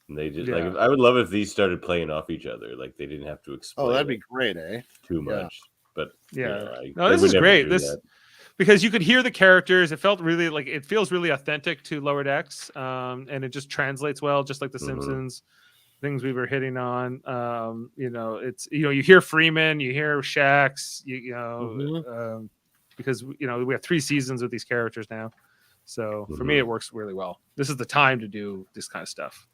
and they just like, I would love if these started playing off each other, like they didn't have to explain. Oh, that'd be great, eh? Too much, but this is great. Because you could hear the characters. It felt really it feels really authentic to Lower Decks, and it just translates well, just like The Simpsons. Things we were hitting on. It's you hear Freeman, you hear Shax, because we have 3 seasons with these characters now. So for me, it works really well. This is the time to do this kind of stuff.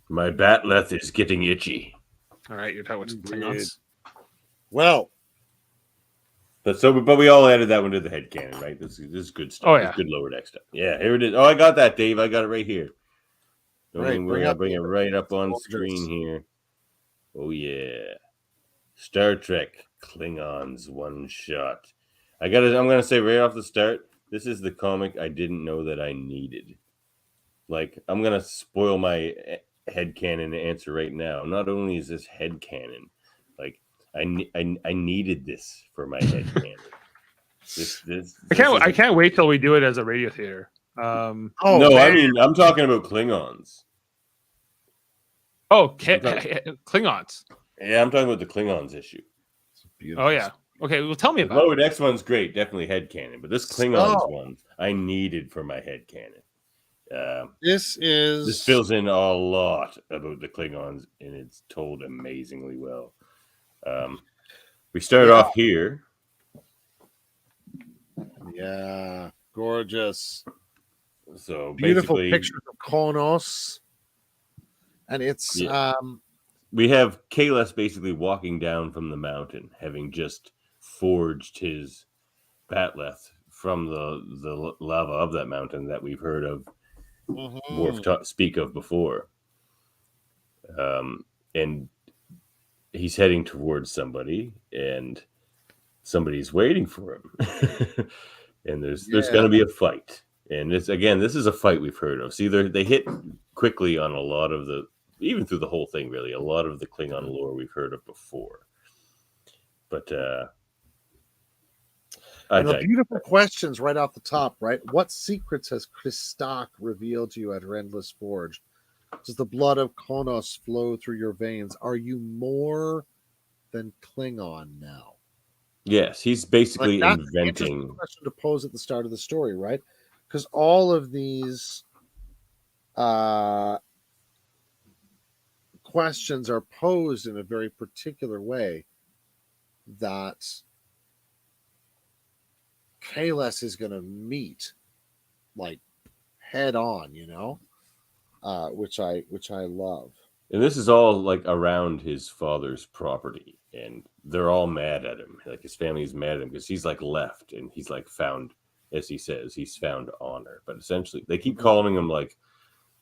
My batleth is getting itchy. All right, you're talking about Klingons. Well, but we all added that one to the head canon, right? This is good stuff. Oh yeah, this good Lower Deck stuff. Yeah, here it is. Oh, I got that, Dave. I got it right here. We're gonna bring it right up on screen here. Oh yeah, Star Trek Klingons one shot. I'm gonna say right off the start, this is the comic I didn't know that I needed. Like, I'm gonna spoil my headcanon answer right now. Not only is this headcanon, like I needed this for my headcanon. I can't wait till we do it as a radio theater. I mean, I'm talking about Klingons. Oh, Klingons. Yeah, I'm talking about the Klingons issue. Oh yeah. Okay, well, tell me about Lower Decks one's great, definitely headcanon, but this Klingons one I needed for my headcanon. This fills in a lot about the Klingons, and it's told amazingly well. We start off here. Yeah, gorgeous. So beautiful pictures of Kronos, and it's we have Kahless basically walking down from the mountain, having just forged his batleth from the lava of that mountain that we've heard of Worf speak of before. And he's heading towards somebody, and somebody's waiting for him. And there's going to be a fight. And this is a fight we've heard of. See, they hit quickly on a lot of even through the whole thing, really, a lot of the Klingon lore we've heard of before. But the beautiful questions right off the top, right? What secrets has Christoch revealed to you at her endless forge? Does the blood of Kronos flow through your veins? Are you more than Klingon now? Yes, he's basically Like, that's an inventing. interesting question to pose at the start of the story, right? Because all of these questions are posed in a very particular way that Kahless is going to meet, like, head on, which I love. And this is all like around his father's property, and they're all mad at him. Like his family is mad at him because he's like left, and he's like found, as he says, he's found honor. But essentially, they keep calling him like,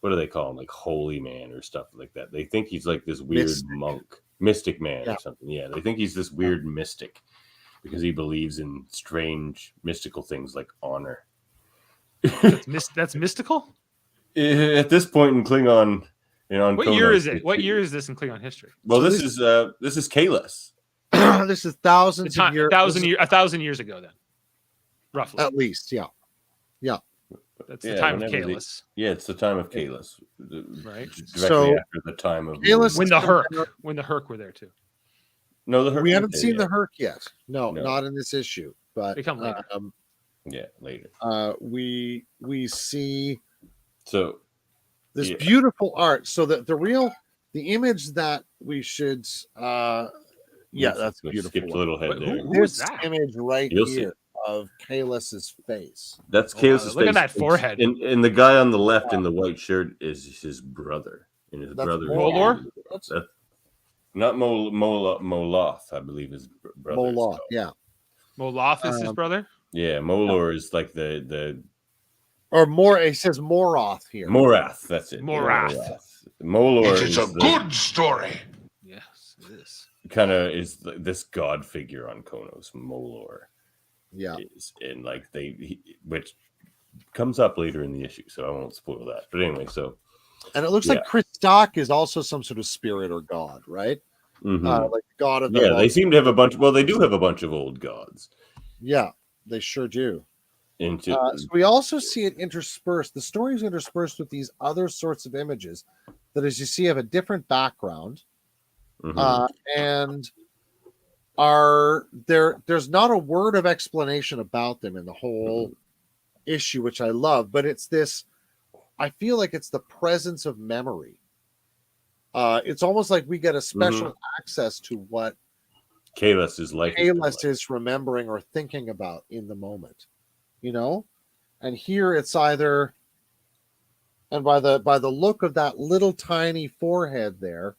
what do they call him? Like holy man or stuff like that. They think he's like this weird mystic man or something. Yeah, they think he's this weird mystic because he believes in strange mystical things like honor. That's mystical. At this point in Klingon. What year is it? What year is this in Klingon history? Well, so this is Kahless. This is thousands of years. 1,000 years ago, then, roughly. At least, yeah. That's the time of Kahless. It's the time of Kahless, right? Directly after the time of Kahless, when the Herc were there too. No, the Herc. We haven't seen the Herc yet. No, not in this issue. But they come later. Later. We see this beautiful art. So that the image that we should that's beautiful. Skipped a little head there. Who is that image right here of Kahless's face? That's Kahless's face. Look at that forehead. And the guy on the left in the white shirt is his brother. And his brother Molor? That's not Moloth, I believe his brother. Moloth, yeah. Moloth is his brother? Yeah, Molor is like the or more. It says Moroth here. Morath, that's it. Morath. Molor is a good story. Yes, it is. Kind of is this god figure on Konos, Molor. Yeah, and like which comes up later in the issue, so I won't spoil that. But anyway, and it looks like Christock is also some sort of spirit or god, right? Mm-hmm. Like god of they seem to have a bunch. Well, they do have a bunch of old gods. Yeah, they sure do. So we also see it interspersed. The story is interspersed with these other sorts of images that, as you see, have a different background, and there's not a word of explanation about them in the whole issue, which I love. But it's this. I feel like it's the presence of memory. It's almost like we get a special access to what Kahless is remembering or thinking about in the moment. And here it's either, and by the look of that little tiny forehead there,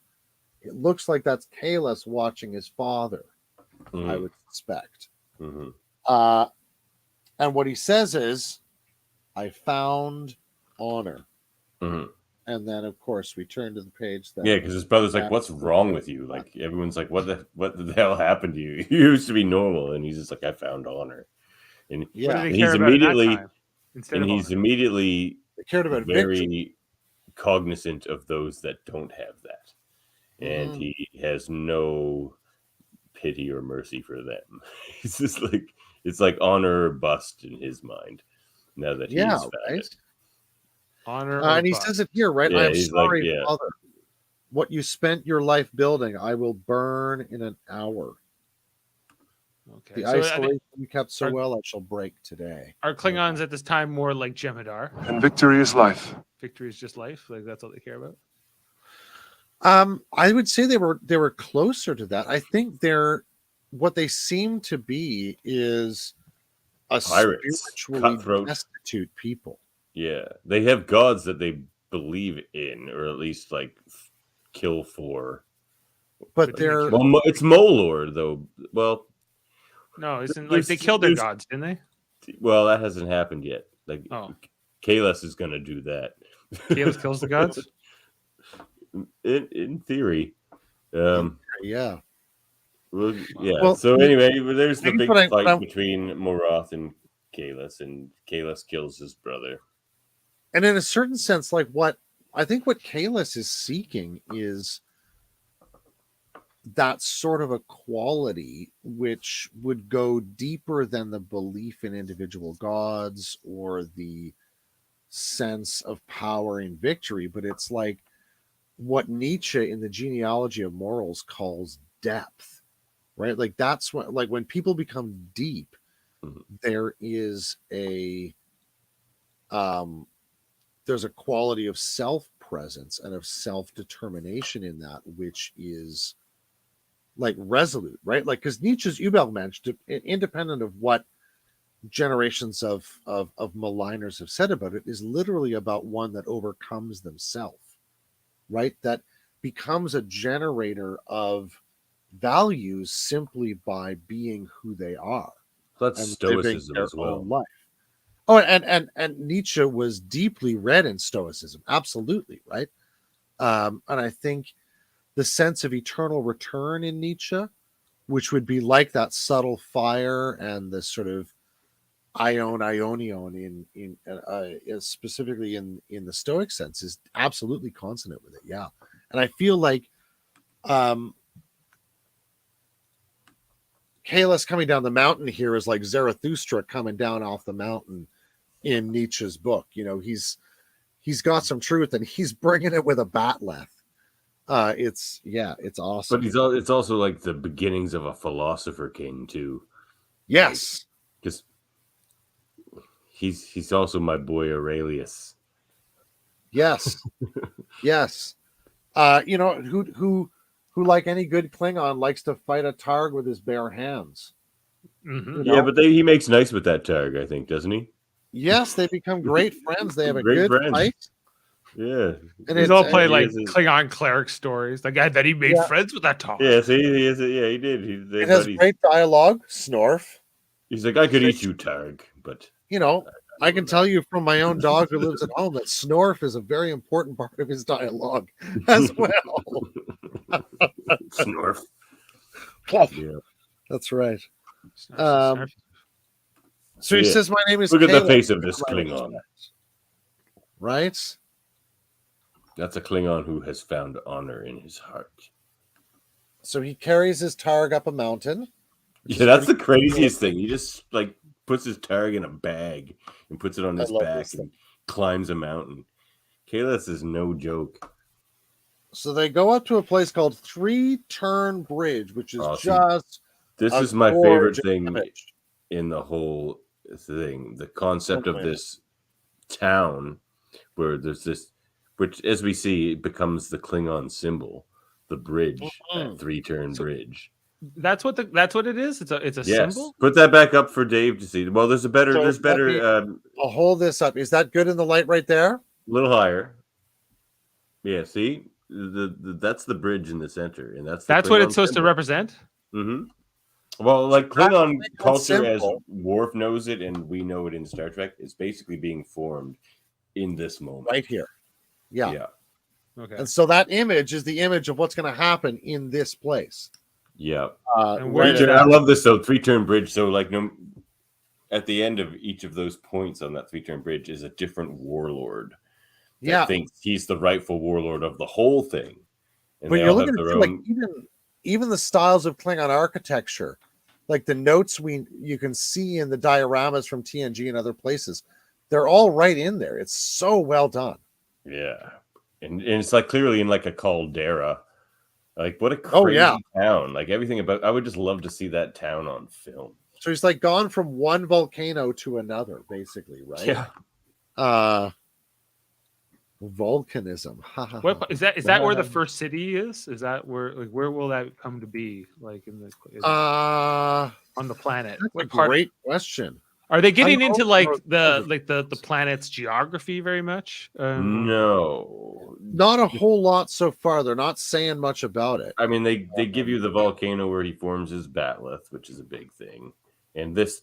it looks like that's Kahless watching his father. I would suspect. And what he says is, "I found honor." And then, of course, we turn to the page. Because his brother's like, "What's wrong with you?" Like everyone's like, "What the hell happened to you? You used to be normal," and he's just like, "I found honor." And he's immediately very cognizant of those that don't have that, and he has no pity or mercy for them. He's just like, it's like honor or bust in his mind. Now that he's found it. Honor, and he says it here, right? Yeah, I'm sorry, Father. What you spent your life building, I will burn in an hour. Okay. The isolation you kept so well, I shall break today. Are Klingons at this time more like Jem'Hadar? And victory is life. Victory is just life. Like that's all they care about. I would say they were closer to that. I think what they seem to be is a pirates, spiritually destitute people. Yeah, they have gods that they believe in, or at least like kill for. But it's Molor though. Well. No, isn't like they killed their gods, didn't they? Well, that hasn't happened yet. Like, Kahless is going to do that. Kahless kills the gods? In theory. Yeah. Well, yeah. Well, so anyway, there's the big fight between Moroth and Kahless kills his brother. And in a certain sense, like what Kahless is seeking is that sort of a quality which would go deeper than the belief in individual gods or the sense of power and victory, but it's like what Nietzsche in the genealogy of morals calls depth, right? Like that's what, like when people become deep, there is there's a quality of self-presence and of self-determination in that, which is like resolute, right? Like because Nietzsche's Übermensch, independent of what generations of maligners have said about it, is literally about one that overcomes themselves, right? That becomes a generator of values simply by being who they are. That's and stoicism their as well. own life. Oh, and Nietzsche was deeply read in Stoicism, absolutely, right? And I think the sense of eternal return in Nietzsche, which would be like that subtle fire and the sort of ionion in specifically in the Stoic sense, is absolutely consonant with it. Yeah, and I feel like Kalis coming down the mountain here is like Zarathustra coming down off the mountain in Nietzsche's book. You know, he's got some truth and he's bringing it with a batleth. It's awesome. But it's also like the beginnings of a philosopher king too. Yes, because he's also my boy Aurelius. Yes, yes. You know, who like any good Klingon likes to fight a Targ with his bare hands. Mm-hmm. Yeah, but he makes nice with that Targ, I think, doesn't he? Yes, they become great friends. They have a Great good friends. fight. Yeah, and he's all playing like Klingon cleric stories. The guy that he made friends with that Targ. Yeah, see, he did. It has great dialogue. Snorf. He's like, I could eat you, Targ, but you know, I can tell you from my own dog who lives at home that Snorf is a very important part of his dialogue as well. Snorf. Yeah, that's right. So he says, "My name is." Look at Caleb. the face of this Klingon. Right. That's a Klingon who has found honor in his heart. So he carries his Targ up a mountain. Yeah, that's the craziest thing. He just like puts his Targ in a bag and puts it on his back and climbs a mountain. Kalis is no joke. So they go up to a place called Three Turn Bridge, which is just. This is my favorite thing in the whole thing. The concept of this town where there's this, which as we see becomes the Klingon symbol, the bridge, that three-turn bridge. That's what it is. It's a symbol. Put that back up for Dave to see. Well, there's better. I'll hold this up. Is that good in the light right there? A little higher. Yeah. See, that's the bridge in the center, and that's what it's supposed to represent. Mm-hmm. Well, like Klingon culture, as Worf knows it, and we know it in Star Trek, is basically being formed in this moment, right here. Yeah. Yeah. Okay. And so that image is the image of what's going to happen in this place. Yeah. And I love this though. Three-turn bridge. So like at the end of each of those points on that three-turn bridge is a different warlord. That thinks he's the rightful warlord of the whole thing. And but they you're all looking have at their own... like even the styles of Klingon architecture, like the notes you can see in the dioramas from TNG and other places, they're all right in there. It's so well done. Yeah. And it's like clearly in like a caldera. Like what a crazy town. Like everything about, I would just love to see that town on film. So he's like gone from one volcano to another, basically, right? Yeah. Volcanism. What is that? Is that where the first city is? Is that where will that come to be? Like in the on the planet? That's a great question. Are they getting into like the planet's geography very much? No, not a whole lot so far. They're not saying much about it. I mean, they give you the volcano where he forms his batleth, which is a big thing, and this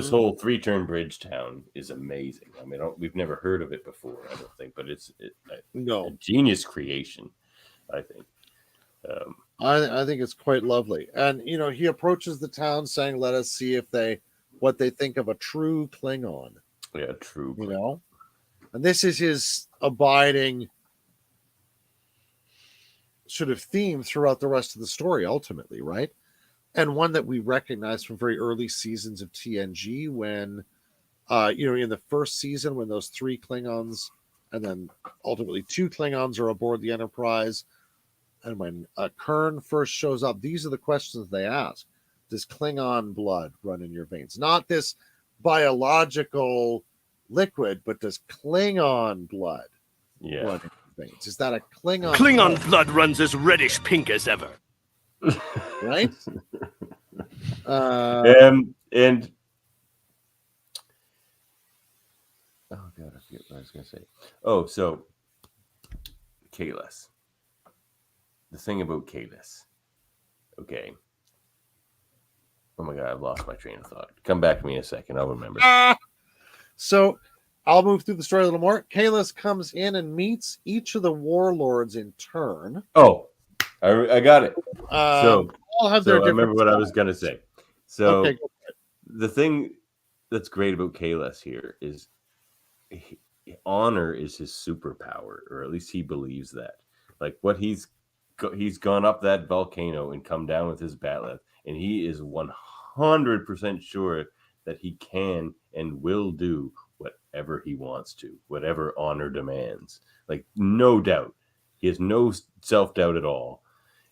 whole three-turn bridge town is amazing. I mean, we've never heard of it before, I don't think, but it's a genius creation, I think. I think it's quite lovely, and you know, he approaches the town saying, "Let us see what they think of a true Klingon." Yeah, true. You know, and this is his abiding sort of theme throughout the rest of the story, ultimately, right? And one that we recognize from very early seasons of TNG when, in the first season when those three Klingons and then ultimately two Klingons are aboard the Enterprise, and when Kern first shows up, these are the questions they ask. does Klingon blood run in your veins? Not this biological liquid, but does Klingon blood run in your veins? Is that a Klingon? Klingon blood runs as reddish pink as ever. Right? And oh god, I forget what I was gonna say. Oh, so Kahless. The thing about Kahless. Okay. Oh my god, I've lost my train of thought. Come back to me in a second. I'll remember. So I'll move through the story a little more. Kahless comes in and meets each of the warlords in turn. Oh, I got it. All have their I remember what I was styles. gonna say. So Okay, the thing that's great about Kahless here is honor is his superpower, or at least he believes that. Like what he's gone up that volcano and come down with his bat'leth, and he is 100% sure that he can and will do whatever he wants to, whatever honor demands. Like no doubt, he has no self-doubt at all.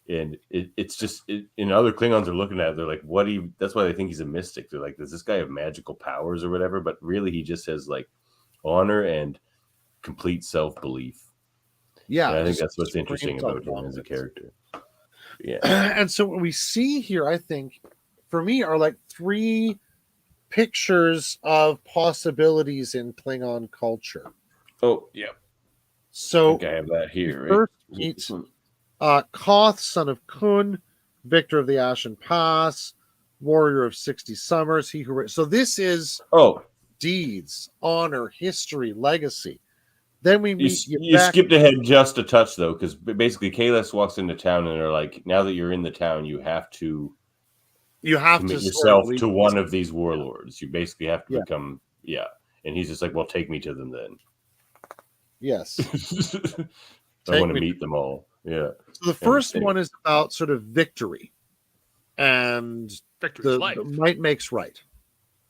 And it's just and other Klingons are looking at it, they're like, that's why they think he's a mystic. They're like, does this guy have magical powers or whatever? But really he just has like honor and complete self-belief. Yeah, and I think that's what's interesting about him as a character. Yeah. And so what we see here, I think, for me, are like three pictures of possibilities in Klingon culture. Oh, yeah. So I think I have that here. First meet Koth, son of Kun, victor of the Ashen Pass, warrior of 60 summers. So this is deeds, honor, history, legacy. Then we meet you skipped ahead just a touch though, because basically Kahless walks into town and they're like, now that you're in the town, you have to commit yourself to one of these warlords. You basically have to become and he's just like, well, take me to them then. Yes. I want to meet them all. Yeah. So the first one is about sort of victory, and the might makes right.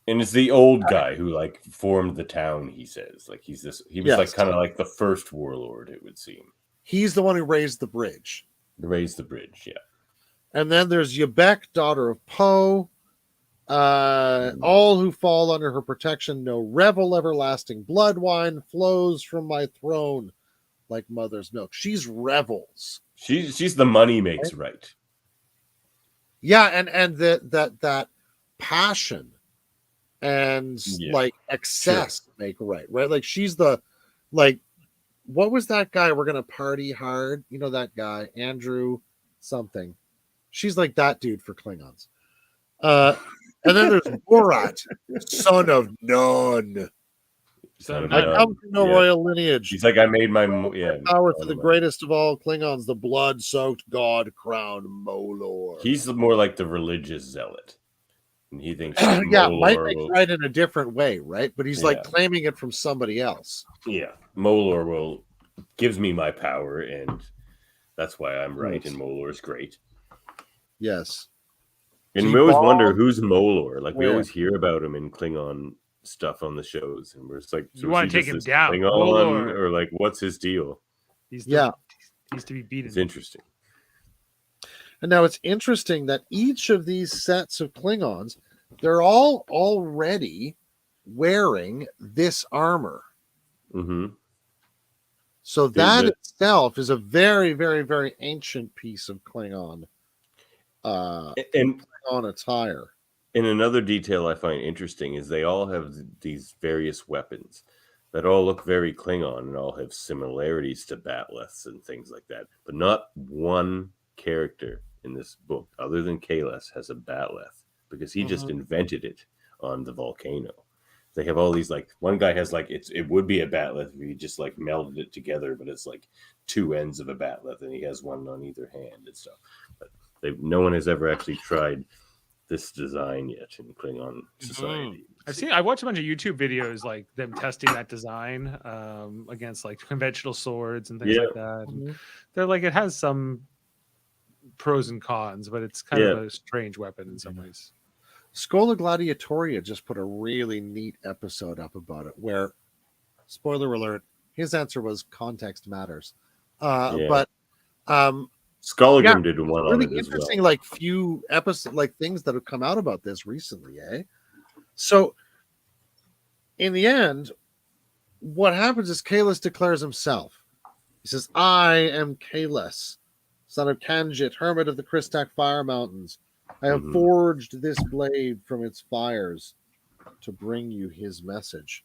And it's the old guy who like formed the town. He says like he was like kind of like the first warlord. It would seem he's the one who raised the bridge. Yeah. And then there's Yebek, daughter of Poe. All who fall under her protection know revel everlasting blood wine flows from my throne like mother's milk. She's revels. She's the money makes right. Yeah, and that passion and like excess make right. Like she's the what was that guy? We're gonna party hard. You know that guy, Andrew something. She's like that dude for Klingons. And then there's Borat, son of none. I come from no royal lineage. He's like, I made my power to the greatest of all Klingons, the blood-soaked god-crowned Molor. He's more like the religious zealot. And he thinks might make right in a different way, right? But he's like claiming it from somebody else. Yeah. Molor gives me my power, and that's why I'm right, and Molor's great. Yes. And we always wonder who's Molor. Like we always hear about him in Klingon stuff on the shows, and we're just like, you want to take him down, Klingon, or like, what's his deal? He's to be beaten. It's interesting. And now it's interesting that each of these sets of Klingons, they're all already wearing this armor. Mm-hmm. So that itself is a very, very, very ancient piece of Klingon. And Klingon attire. And another detail I find interesting is they all have these various weapons that all look very Klingon and all have similarities to bat'leths and things like that. But not one character in this book, other than Kahless, has a bat'leth because he just invented it on the volcano. They have all these, like, one guy has like it would be a bat'leth if he just like melded it together, but it's like two ends of a bat'leth and he has one on either hand and stuff. But no one has ever actually tried this design yet in Klingon society. I watched a bunch of YouTube videos like them testing that design against like conventional swords and things like that. And they're like, it has some pros and cons, but it's kind of a strange weapon in some ways. Schola Gladiatoria just put a really neat episode up about it where, spoiler alert, his answer was context matters. But Skullagrim did one on really it as well. interesting, like few episodes, like things that have come out about this recently, eh? So, in the end, what happens is Kahless declares himself. He says, "I am Kahless, son of Kanjit, hermit of the Kristak Fire Mountains. I have forged this blade from its fires to bring you his message.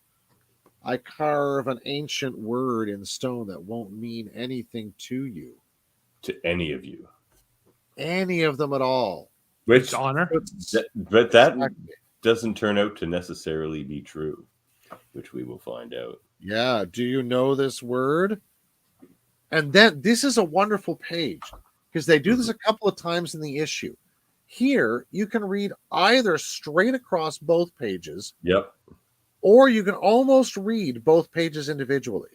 I carve an ancient word in stone that won't mean anything to you. To any of you. Any of them at all. Which honor? But that doesn't turn out to necessarily be true, which we will find out. Yeah. Do you know this word? And then this is a wonderful page because they do this a couple of times in the issue. Here, you can read either straight across both pages. Yep. Or you can almost read both pages individually.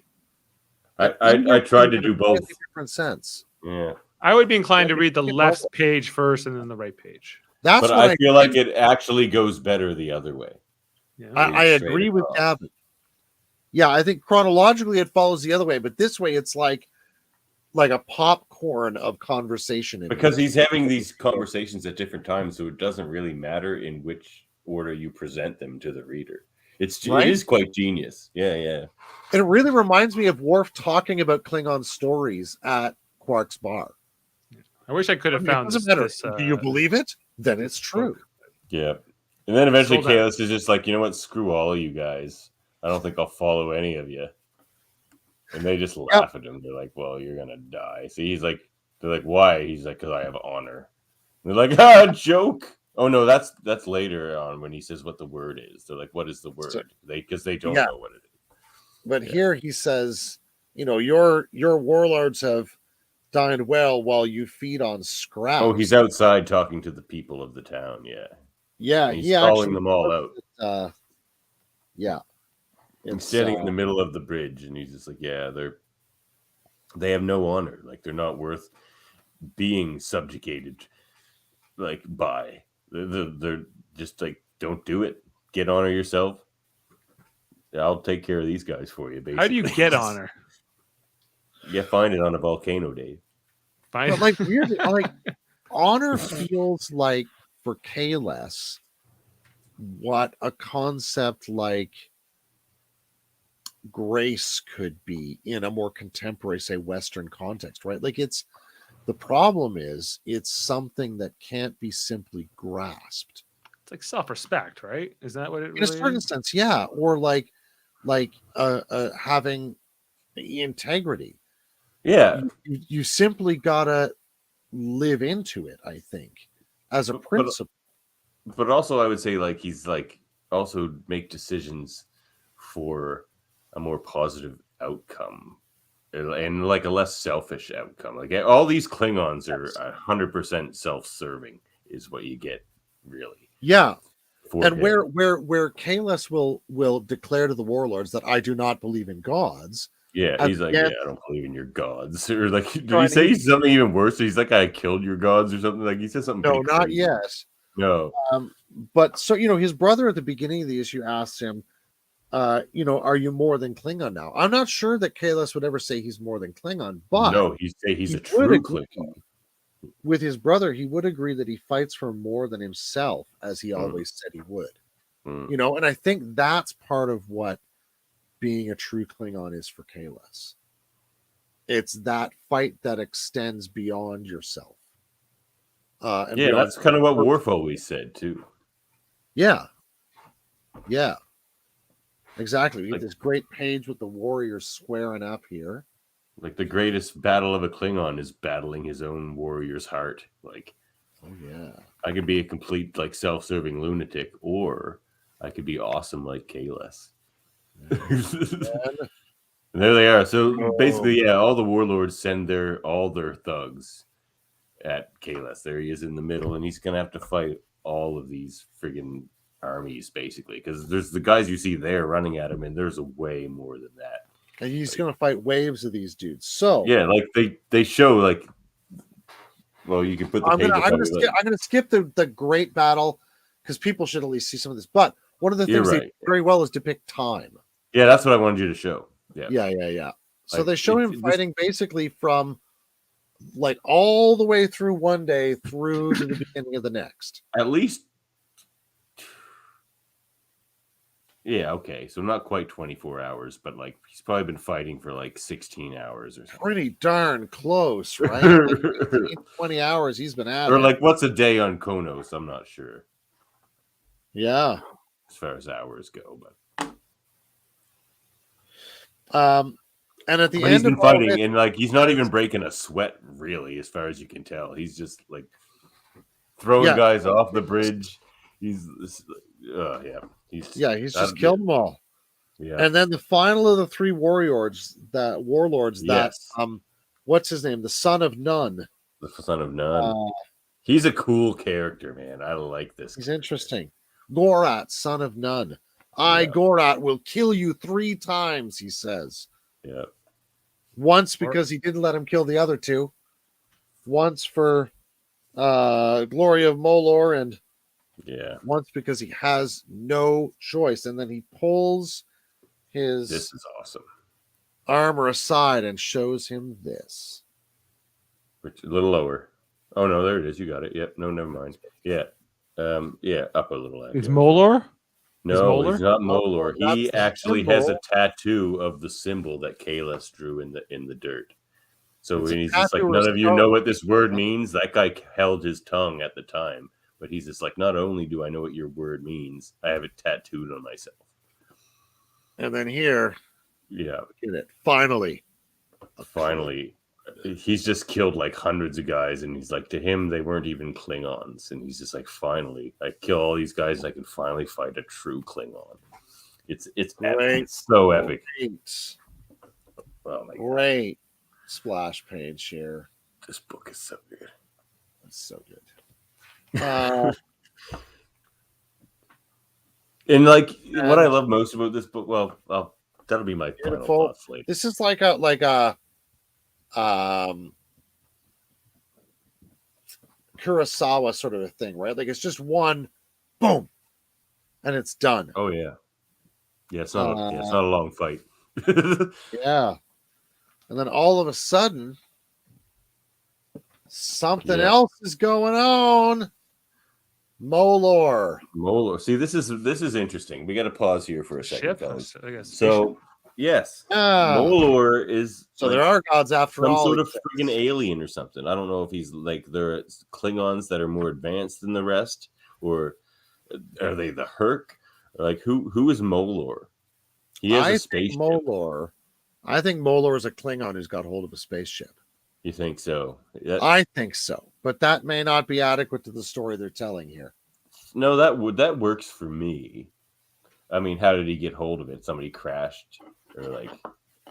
I tried to do both. Different sense. Yeah. I would be inclined to read the left page first and then the right page. That's but I feel like it actually goes better the other way. Yeah. I agree with Davan. Yeah, I think chronologically it follows the other way, but this way it's like a popcorn of conversation. Because he's having these conversations at different times, so it doesn't really matter in which order you present them to the reader. It is quite genius. Yeah. And it really reminds me of Worf talking about Klingon stories at Quark's bar. I wish I could have found this. Do you believe it? Then it's true. Yeah. And then eventually Kahless is just like, you know what? Screw all of you guys. I don't think I'll follow any of you. And they just laugh at him. They're like, well, you're going to die. So they're like, why? He's like, because I have honor. And they're like, joke. Oh, no, that's later on when he says what the word is. They're like, what is the word? Because they don't know what it is. But here he says, your warlords have dined well while you feed on scraps. Oh, he's outside talking to the people of the town. Yeah. Yeah. He's calling them all out. Yeah. He's standing in the middle of the bridge, and he's just like, they have no honor. Like, they're not worth being subjugated, like, by. They're just like, don't do it. Get honor yourself. I'll take care of these guys for you, basically. How do you get honor? Yeah, find it on a volcano, Dave. But like weirdly, like honor feels like for Kahless what a concept like grace could be in a more contemporary, say, Western context, right? Like the problem is it's something that can't be simply grasped. It's like self-respect, right? Is that what it really in a certain sense? Yeah, or like having integrity. Yeah, you simply gotta live into it, I think, as a principle. But also, I would say, like, he's like also make decisions for a more positive outcome and like a less selfish outcome. Like, all these Klingons are 100% self-serving is what you get, really. Yeah. And where Kahless will declare to the warlords that I do not believe in gods. Yeah, he's like, I don't believe in your gods. Or like, did he say something even worse? He's like, I killed your gods or something. Like, he said something. No, not crazy. Yet. No. But so, his brother at the beginning of the issue asks him, are you more than Klingon now? I'm not sure that Kahless would ever say he's more than Klingon, but no, he's a true Klingon. With his brother, he would agree that he fights for more than himself, as he always said he would. And I think that's part of what being a true Klingon is for Kahless. It's that fight that extends beyond yourself. That's kind of what Worf always said too. Yeah, exactly. We have this great page with the warriors squaring up here. Like, the greatest battle of a Klingon is battling his own warrior's heart. Like, oh yeah, I could be a complete, like, self-serving lunatic, or I could be awesome like Kahless. And there they are. So basically, all the warlords send all their thugs at Kahless. There he is in the middle, and he's gonna have to fight all of these friggin' armies, basically, because there's the guys you see there running at him, and there's a way more than that. And he's gonna fight waves of these dudes. So yeah, like they show, like, well, you can put the I'm gonna skip the great battle because people should at least see some of this. But one of the things they do very well is depict time. Yeah, that's what I wanted you to show. Yeah. So they show him fighting basically from like all the way through one day through to the beginning of the next. At least. Yeah, okay. So not quite 24 hours, but like he's probably been fighting for like 16 hours or something. Pretty darn close, right? Like 18, 20 hours he's been at it. Or like what's a day on Konos? I'm not sure. Yeah. As far as hours go, but and at the but end he's been of all fighting this, and like he's not even breaking a sweat really, as far as you can tell. He's just like throwing guys off the bridge. He's he's just killed them all. Yeah. And then the final of the three warlords that what's his name? The Son of None. The Son of None. He's a cool character, man. I like this. He's interesting. Gorat, Son of None. Gorat, will kill you 3 times, he says. Yeah. Once because he didn't let him kill the other 2. Once for Glory of Molor, and once because he has no choice. And then he pulls his this is awesome armor aside and shows him this. Which a little lower. Oh no, there it is. You got it. Yep. No, never mind. Yeah. Up a little. Is Molor? No, he's not Molor. He actually has a tattoo of the symbol that Kalis drew in the dirt. So when he's just like, none of you know what this word means. That guy held his tongue at the time, but he's just like, not only do I know what your word means, I have it tattooed on myself. And then here, get it. Finally, he's just killed like hundreds of guys, and he's like, to him, they weren't even Klingons, and he's just like, finally, I kill all these guys, and I can finally fight a true Klingon. It's great. Epic. It's so epic. Oh my great splash page here. This book is so good. It's so good. And like what I love most about this book, that'll be my final thoughts later. This is like a Kurosawa sort of a thing, right? Like it's just one boom and it's done. Oh yeah. Yeah, it's not a long fight. Yeah. And then all of a sudden something else is going on. Molor. See, this is interesting. We got to pause here for a second, fellas. I guess. So, yes, Molor is so there are gods after some all. sort of freaking alien or something. I don't know if he's like there Klingons that are more advanced than the rest, or are they the Herc? Like who is Molor? He has a spaceship. I think Molor is a Klingon who's got hold of a spaceship. You think so? I think so, but that may not be adequate to the story they're telling here. No, that works for me. I mean, how did he get hold of it? Somebody crashed, or like,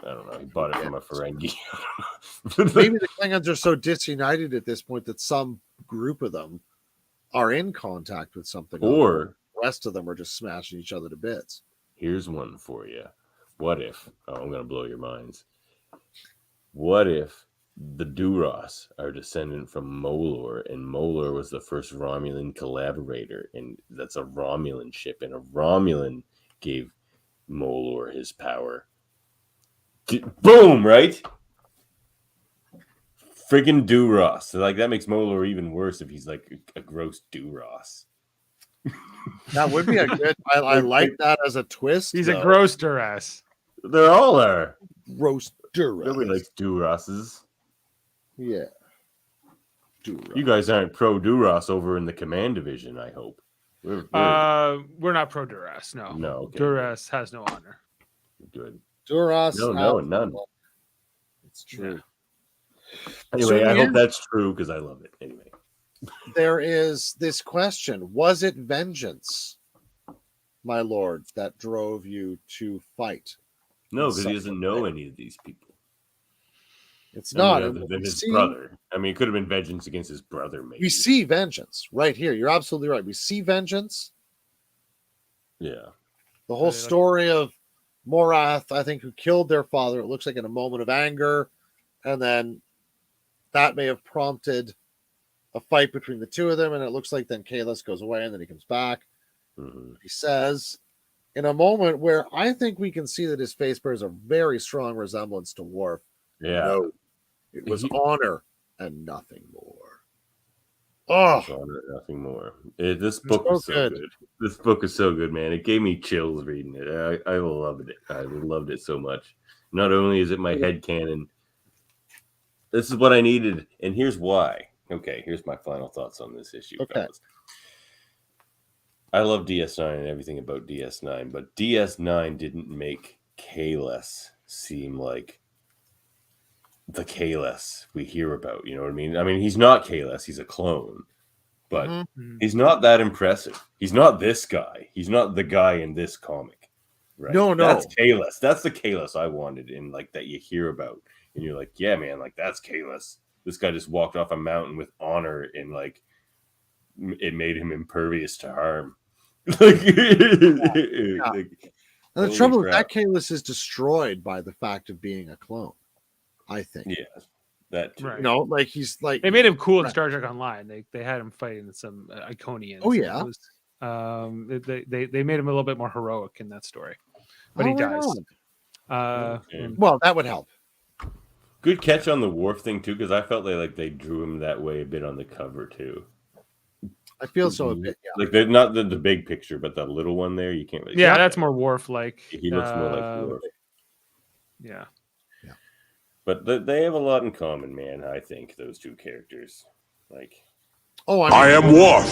I don't know. He bought it from a Ferengi. Maybe the Klingons are so disunited at this point that some group of them are in contact with something, or the rest of them are just smashing each other to bits. Here's one for you. What if? Oh, I'm gonna blow your minds. What if the Duras are descendant from Molor, and Molor was the first Romulan collaborator, and that's a Romulan ship, and a Romulan gave Molor his power. Boom! Right? Friggin' Duras. So, like, that makes Molor even worse if he's like a gross Duras. That would be a good. I like that as a twist. He's a gross Duras. They all are gross Duras. Nobody likes Durases. Yeah. Duras. You guys aren't pro Duras over in the command division, I hope. We're not pro Duras. No. No. Okay. Duras has no honor. Good. Duras. No, none. It's true. Yeah. Anyway, I hope that's true because I love it. Anyway. There is this question. Was it vengeance, my lord, that drove you to fight? No, because he doesn't know any of these people. It's not. Other than his brother. I mean, it could have been vengeance against his brother, maybe. We see vengeance right here. You're absolutely right. We see vengeance. Yeah. The whole story of Morath, I think, who killed their father, it looks like in a moment of anger. And then that may have prompted a fight between the two of them. And it looks like then Kalis goes away and then he comes back. Mm-hmm. He says, in a moment where I think we can see that his face bears a very strong resemblance to Worf. Yeah. No, it was honor and nothing more. Oh, Honor, nothing more. This book was so good. This book is so good, man. It gave me chills reading it. I loved it. I loved it so much. Not only is it my headcanon, this is what I needed, and here's why. Okay, here's my final thoughts on this issue, fellas. I love DS9 and everything about DS9, but DS9 didn't make Kahless seem like the Kahless we hear about. You know what I mean? I mean, he's not Kahless. He's a clone. But he's not that impressive. He's not this guy. He's not the guy in this comic. Right? No. That's Kahless. That's the Kahless I wanted in like that you hear about. And you're like, yeah, man, like that's Kahless. This guy just walked off a mountain with honor and like it made him impervious to harm. And the trouble is that Kahless is destroyed by the fact of being a clone, I think. Yeah. That too. Right. You know, like he's like they made him cool in Star Trek Online. They had him fighting some Iconians. Oh yeah. They made him a little bit more heroic in that story, but he dies. Well, that would help. Good catch on the Worf thing too, because I felt like they drew him that way a bit on the cover too. I feel so a bit, yeah. Like they're not the big picture, but the little one there, you can't really. Yeah, that's more Worf like. He looks more like Worf. Yeah. But they have a lot in common, man. I think those two characters, like. Oh, I am Worf,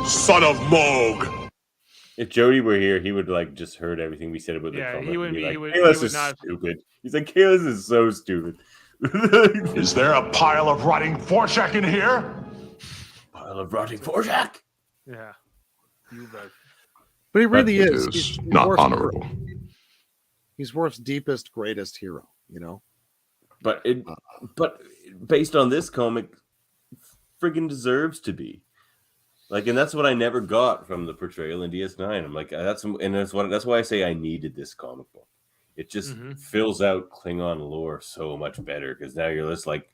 son of Moog. If Jody were here, he would like just heard everything we said about the comic. He would be be. Like, He would not stupid. He's like, Kahless is so stupid. Is there a pile of rotting Vorshak in here? Pile of rotting Vorshak. Yeah. You bet. But he really is. He's not honorable. He's Worf's deepest, greatest hero. You know. But based on this comic, friggin' deserves to be. Like, and that's what I never got from the portrayal in DS9. I'm like, that's why I say I needed this comic book. It just fills out Klingon lore so much better because now you're just like,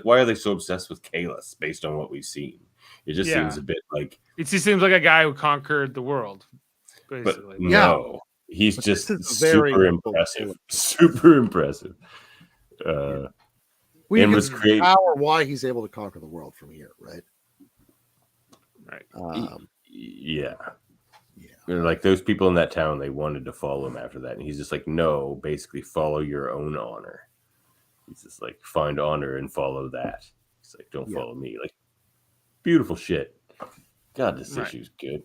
why are they so obsessed with Kahless based on what we've seen? It just seems a bit like it just seems like a guy who conquered the world. Basically, but no, he's just super impressive. Super impressive. We can power why he's able to conquer the world from here, right? Right. Yeah. Like those people in that town, they wanted to follow him after that, and he's just like, no, basically follow your own honor. He's just like, find honor and follow that. He's like, don't follow me. Like, beautiful shit. God, this issue's good.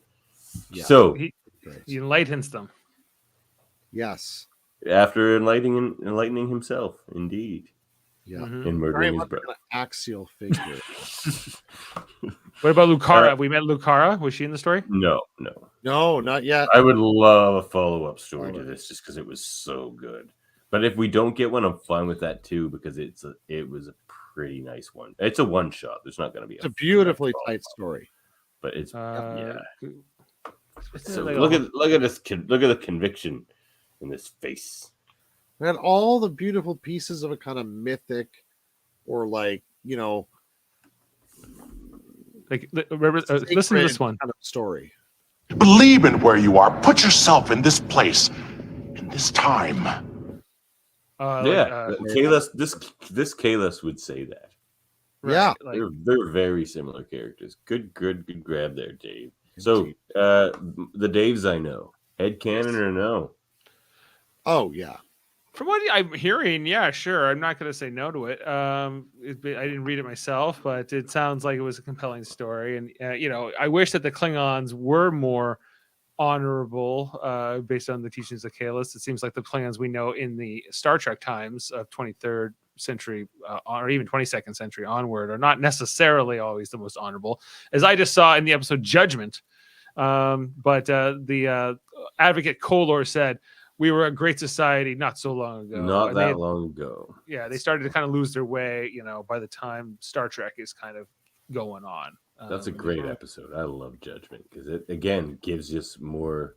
Yeah. So he enlightens them. Yes. After enlightening himself, indeed. Yeah. And murdering his brother. Axial figure. What about Lucara? We met Lucara. Was she in the story? No, not yet. I would love a follow-up story to this just because it was so good. But if we don't get one, I'm fine with that too because it was a pretty nice one. It's a one-shot. There's not going to be. It's a beautifully tight story. But it's So look at this kid. Look at the conviction in this face. And all the beautiful pieces of a kind of mythic, or like listen to this one kind of story. Believe in where you are. Put yourself in this place, in this time. Kahless. This Kahless would say that. Yeah, they're very similar characters. Good grab there, Dave. So the Daves I know, headcanon or no? Oh yeah. From what I'm hearing, yeah, sure. I'm not going to say no to it. I didn't read it myself, but it sounds like it was a compelling story. And I wish that the Klingons were more honorable based on the teachings of Kahless. It seems like the Klingons we know in the Star Trek times of 23rd century or even 22nd century onward are not necessarily always the most honorable, as I just saw in the episode Judgment. But the advocate Kolor said, we were a great society not so long ago. Not that long ago. Yeah, they started to kind of lose their way, by the time Star Trek is kind of going on. That's a great episode. I love Judgment because it, again, gives us more.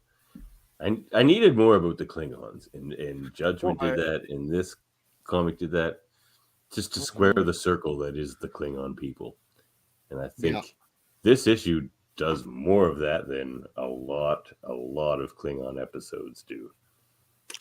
I needed more about the Klingons. And Judgment did that, and this comic did that, just to square the circle that is the Klingon people. And I think this issue does more of that than a lot of Klingon episodes do.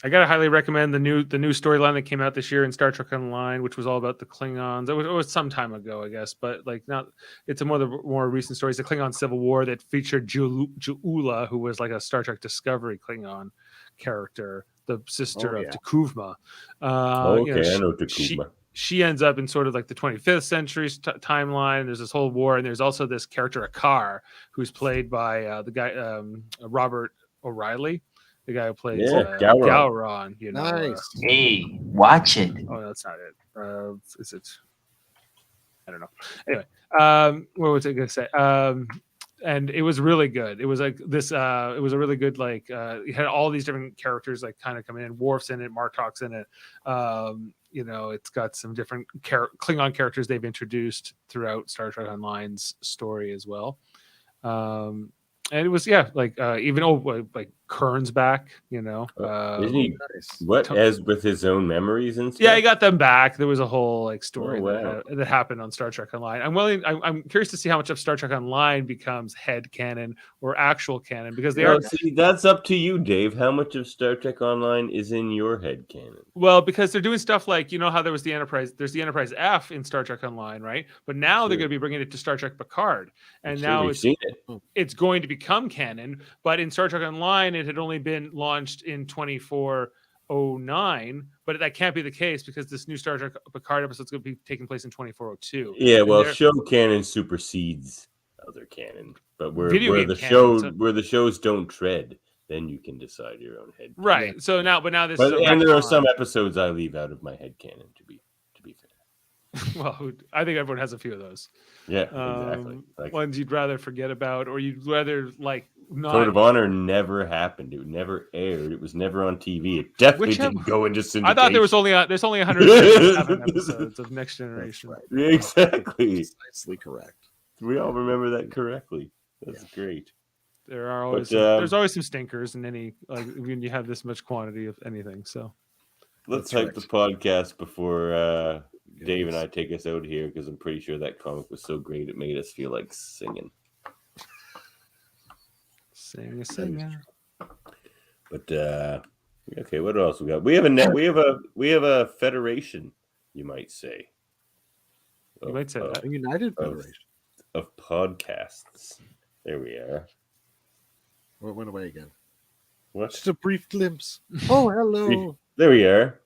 I gotta highly recommend the new storyline that came out this year in Star Trek Online, which was all about the Klingons. It was some time ago, I guess, but like not. It's one of the more recent stories, the Klingon Civil War, that featured Juula, who was like a Star Trek Discovery Klingon character, the sister of T'Kuvma. Okay, I know T'Kuvma. She ends up in sort of like the 25th century timeline. There's this whole war, and there's also this character Akar, who's played by the guy Robert O'Reilly. The guy who plays Gowron, you know. Nice. Hey, watch it. Oh, that's not it. Is it? I don't know. Anyway, what was I going to say? And it was really good. It was like this. It was a really good, like, it had all these different characters like kind of coming in. Worf's in it. Martok's in it. You know, it's got some different Klingon characters they've introduced throughout Star Trek Online's story as well. And it was like even like Kern's back, you know. Isn't he as with his own memories and stuff? Yeah, he got them back. There was a whole like story that happened on Star Trek Online. I'm curious to see how much of Star Trek Online becomes head canon or actual canon, because they are. See, that's up to you, Dave. How much of Star Trek Online is in your head canon? Well, because they're doing stuff like, you know how there was the Enterprise. There's the Enterprise F in Star Trek Online, right? But now they're going to be bringing it to Star Trek Picard, and now it's going to become canon. But in Star Trek Online, it had only been launched in 2409, but that can't be the case because this new Star Trek Picard episode is going to be taking place in 2402. Yeah, well, show canon supersedes other canon, but where the shows don't tread, then you can decide your own head. Right. Yeah. So now this. And there are some episodes I leave out of my head canon to be fair. Well, I think everyone has a few of those. Yeah, exactly. Like, ones you'd rather forget about, or you'd rather like not. Code of Honor never happened. It never aired. It was never on TV. It definitely didn't go into syndication. I thought there's only 107 episodes of Next Generation. Right. Yeah, exactly. Precisely correct. We all remember that correctly. That's great. There are always there's always some stinkers in any, like, when you have this much quantity of anything. So let's hype the podcast before Dave and I take us out here, because I'm pretty sure that comic was so great it made us feel like singing. Sing. But okay, what else we got? We have a federation, you might say. You might say that. A united federation of podcasts. There we are. Well, it went away again. What? Just a brief glimpse. Oh, hello. There we are.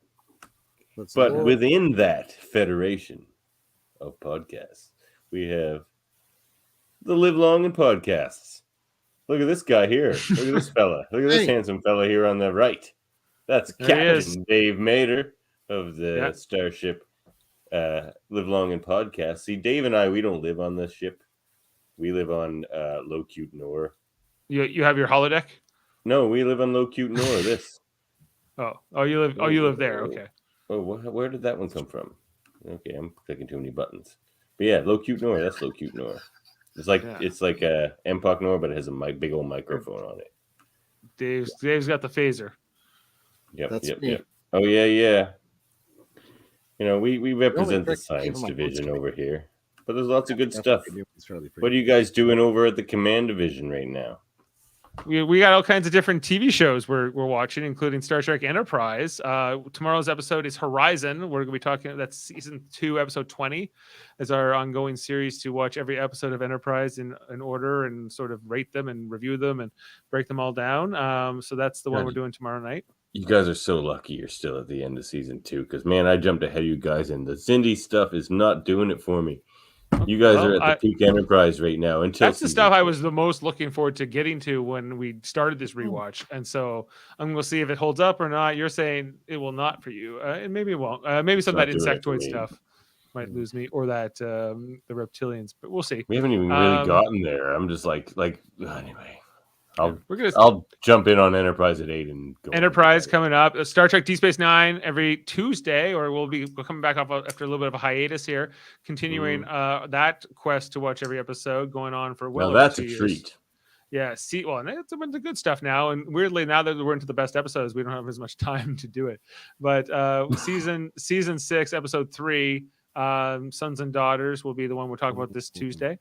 But within that federation of podcasts, we have the Live Long in Podcasts. Look at this guy here. Look at this fella. Look at this handsome fella here on the right. That's Captain Dave Mater of the Starship Live Long in Podcasts. See, Dave and I, we don't live on this ship. We live on Locutors. You have your holodeck? No, we live on Locutors. This. You live there. Okay. Oh, where did that one come from? Okay, I'm clicking too many buttons. But yeah, Locutors. That's Locutors. It's like a MPOC Nor, but it has a big old microphone on it. Dave's got the phaser. Yep. Oh yeah. You know, we represent the science division over here, but there's lots of good stuff. What are you guys doing over at the command division right now? We got all kinds of different TV shows we're watching, including Star Trek Enterprise. Tomorrow's episode is Horizon. We're going to be talking. That's season 2, episode 20, as our ongoing series to watch every episode of Enterprise in order and sort of rate them and review them and break them all down. So that's the one we're doing tomorrow night. You guys are so lucky you're still at the end of season 2, because man, I jumped ahead of you guys, and the Cindy stuff is not doing it for me. You guys are at the peak Enterprise right now. That's the stuff I was the most looking forward to getting to when we started this rewatch. And so I'm going to see if it holds up or not. You're saying it will not for you. And maybe it won't. Maybe some of that insectoid stuff might lose me, or that the reptilians. But we'll see. We haven't even really gotten there. I'm just like anyway. I'll jump in on Enterprise at 8 and go. Enterprise coming up. Star Trek Deep Space Nine every Tuesday, or we'll be coming back off after a little bit of a hiatus here, continuing that quest to watch every episode, going on for well. Well, that's a years. Treat. Yeah, and it's a bunch of good stuff now. And weirdly, now that we're into the best episodes, we don't have as much time to do it. But season 6, episode 3, Sons and Daughters will be the one we'll talk about this Tuesday.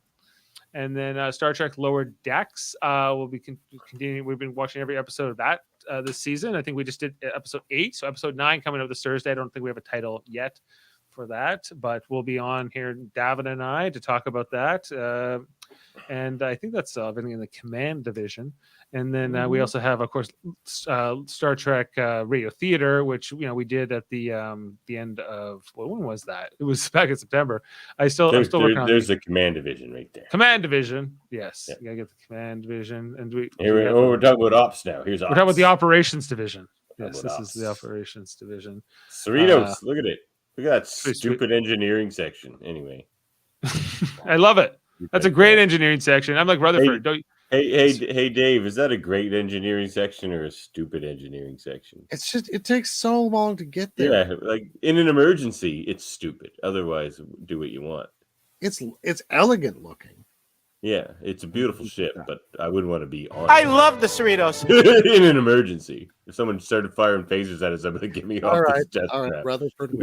And then Star Trek Lower Decks will be continuing. We've been watching every episode of that this season. I think we just did episode 8, so episode 9 coming out this Thursday. I don't think we have a title yet for that, but we'll be on here, Davan and I, to talk about that. And I think that's everything in the command division. And then we also have, of course, Star Trek Radio Theater, which we did at the end of when was that? It was back in September. I'm still working on. There's the command division right there. Command division, yes, you gotta get the command division, and we're talking about ops now. We're talking about the operations division. Yes, this is the operations division. Cerritos, look at it. Look at that stupid engineering section. Anyway, I love it. That's a great engineering section. I'm like Rutherford. Hey, Dave, is that a great engineering section or a stupid engineering section? It's just, it takes so long to get there. Yeah, like in an emergency, it's stupid. Otherwise, do what you want. It's elegant looking. Yeah, it's a beautiful ship, but I wouldn't want to be on I love the Cerritos. in an emergency. If someone started firing phasers at us, I'm going to get me off this jet all right, trap. Rutherford.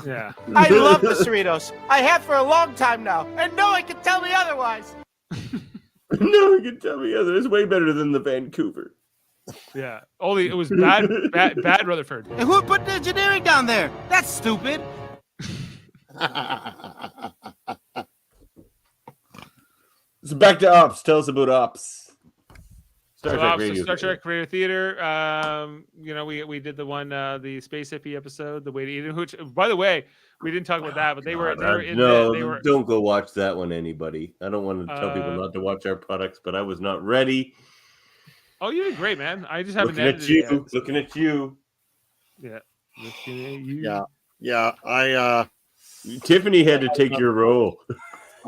Yeah. I love the Cerritos. I have for a long time now, and no one can tell me otherwise. No one can tell me other. It's way better than the Vancouver. Yeah. Only it was bad Rutherford. And who put the engineering down there? That's stupid. So back to ops. Tell us about ops. Star Trek Radio Theater. We did the one, the Space Hippie episode, the Way to Eden, which, by the way, we didn't talk about that, but they were don't go watch that one, anybody. I don't want to tell people not to watch our products, but I was not ready. Oh, you did great, man. I just haven't looking at you. Yeah. Looking at you. Yeah. Tiffany had to take your role.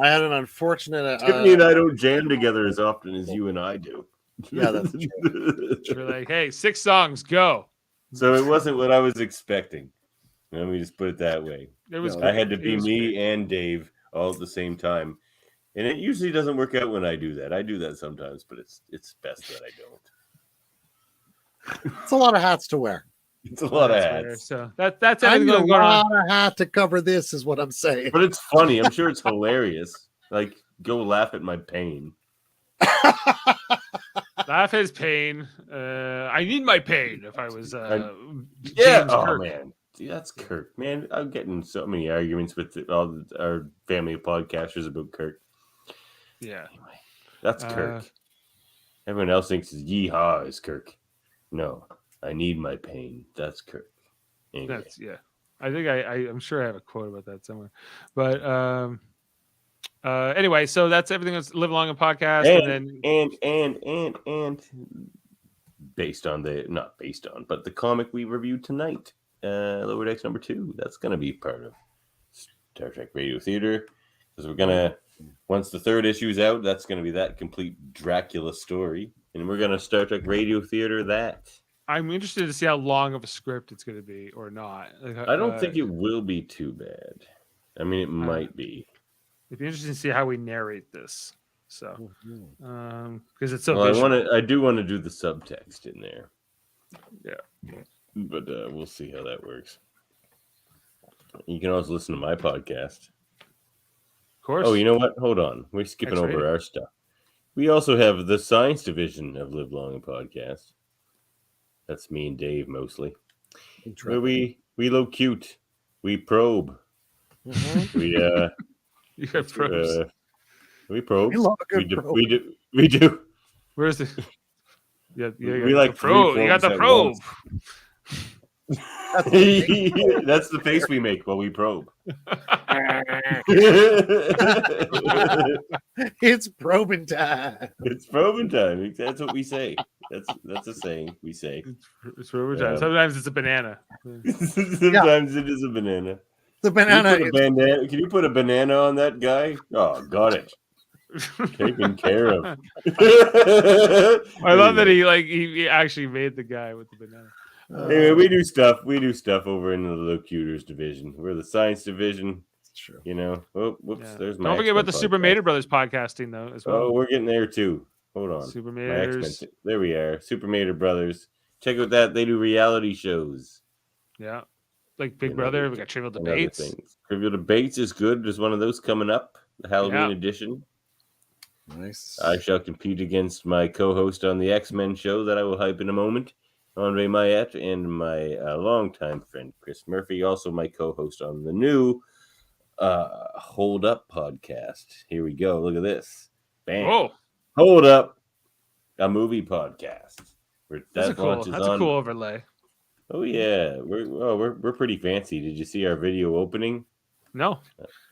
I had an unfortunate. Tiffany and I don't jam together as often as you and I do. Yeah, that's true. We're like, hey, 6 songs, go. So it wasn't what I was expecting. Let me just put it that way. It was. I had to be me and Dave all at the same time, and it usually doesn't work out when I do that. I do that sometimes, but it's best that I don't. It's a lot of hats to wear. It's a lot of hats. So that's I everything need a going on. lot of hat to cover this, is what I'm saying. But it's funny. I'm sure it's hilarious. Like, go laugh at my pain. Laugh his pain. I need my pain. If I was, yeah. James Oh Kirk. man, see, that's Kirk. Man, I'm getting so many arguments with all our family of podcasters about Kirk. Yeah, anyway, that's Kirk. Everyone else thinks yeehaw is Kirk. No, I need my pain. That's Kirk. Anyway. I think I'm sure I have a quote about that somewhere, but anyway, so that's everything that's Live Long and Podcast, and based on but the comic we reviewed tonight, Lower Decks #2, that's going to be part of Star Trek Radio Theater, because we're gonna, once the 3rd issue is out, that's going to be that complete Dracula story, and we're going to Star Trek Radio Theater that. I'm interested to see how long of a script it's going to be or not. I don't think it will be too bad. I mean, it might be. It'd be interesting to see how we narrate this. So, because it's so. I do want to do the subtext in there. Yeah, but we'll see how that works. You can also listen to my podcast. Of course. Oh, you know what? Hold on. We're skipping over our stuff. We also have the science division of Live Long and Podcast. That's me and Dave mostly. Where we locute, we probe. Mm-hmm. You have probes. We probe. We do. Where's the? Yeah, we like probe. You got the probe. That's the face we make while we probe. It's probing time. It's probing time. That's what we say. That's a saying we say. It's probing time. Sometimes it's a banana. Sometimes it is a banana. The banana. Can you put a banana on that guy? Oh, got it. Taken care of. I love that he actually made the guy with the banana. Anyway, we do stuff. We do stuff over in the Locutors division. We're the science division. True. You know. Oh, whoops. Yeah. There's my. Don't forget about the Super Mater Brothers podcasting though as well. Oh, we're getting there too. Hold on. Super Maters. There we are. Super Mater Brothers. Check out that. They do reality shows. Yeah. Like Big Brother. We got Trivial Debates. Trivial Debates is good. There's one of those coming up. The Halloween edition. Nice. I shall compete against my co-host on the X-Men show that I will hype in a moment, Andre Mayette, and my longtime friend Chris Murphy, also my co-host on the new Hold Up podcast. Here we go. Look at this. Bam. Whoa. Hold Up, a movie podcast. That's a cool overlay. Oh yeah, we're pretty fancy. Did you see our video opening? No.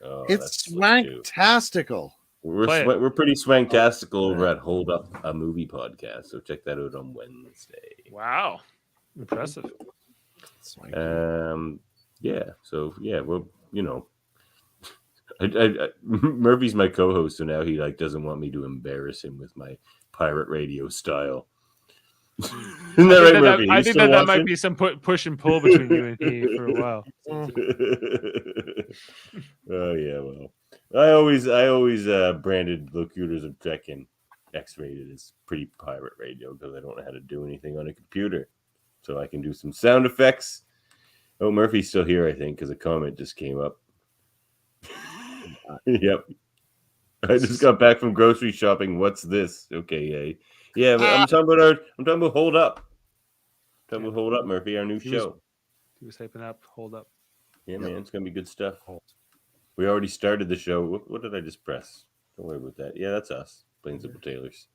Oh, it's swanktastical. We're pretty swanktastical over at Hold Up, a movie podcast. So check that out on Wednesday. Wow, impressive. Yeah. So yeah, well, you know, Murphy's my co-host, so now he doesn't want me to embarrass him with my pirate radio style. Isn't that right, Murphy? I think that might be some push and pull between you and he for a while. Oh yeah, well, I always branded Locutors of Trek and X-rated as pretty pirate radio because I don't know how to do anything on a computer, so I can do some sound effects. Oh, Murphy's still here, I think, because a comment just came up. Yep, I just got back from grocery shopping. What's this? Okay, yeah, but I'm talking about Hold Up. Hold Up, Murphy, our new show. He was hyping up Hold Up. Yeah, man, it's gonna be good stuff. We already started the show. What did I just press? Don't worry about that. Yeah, that's us, Plain Simple Tailors.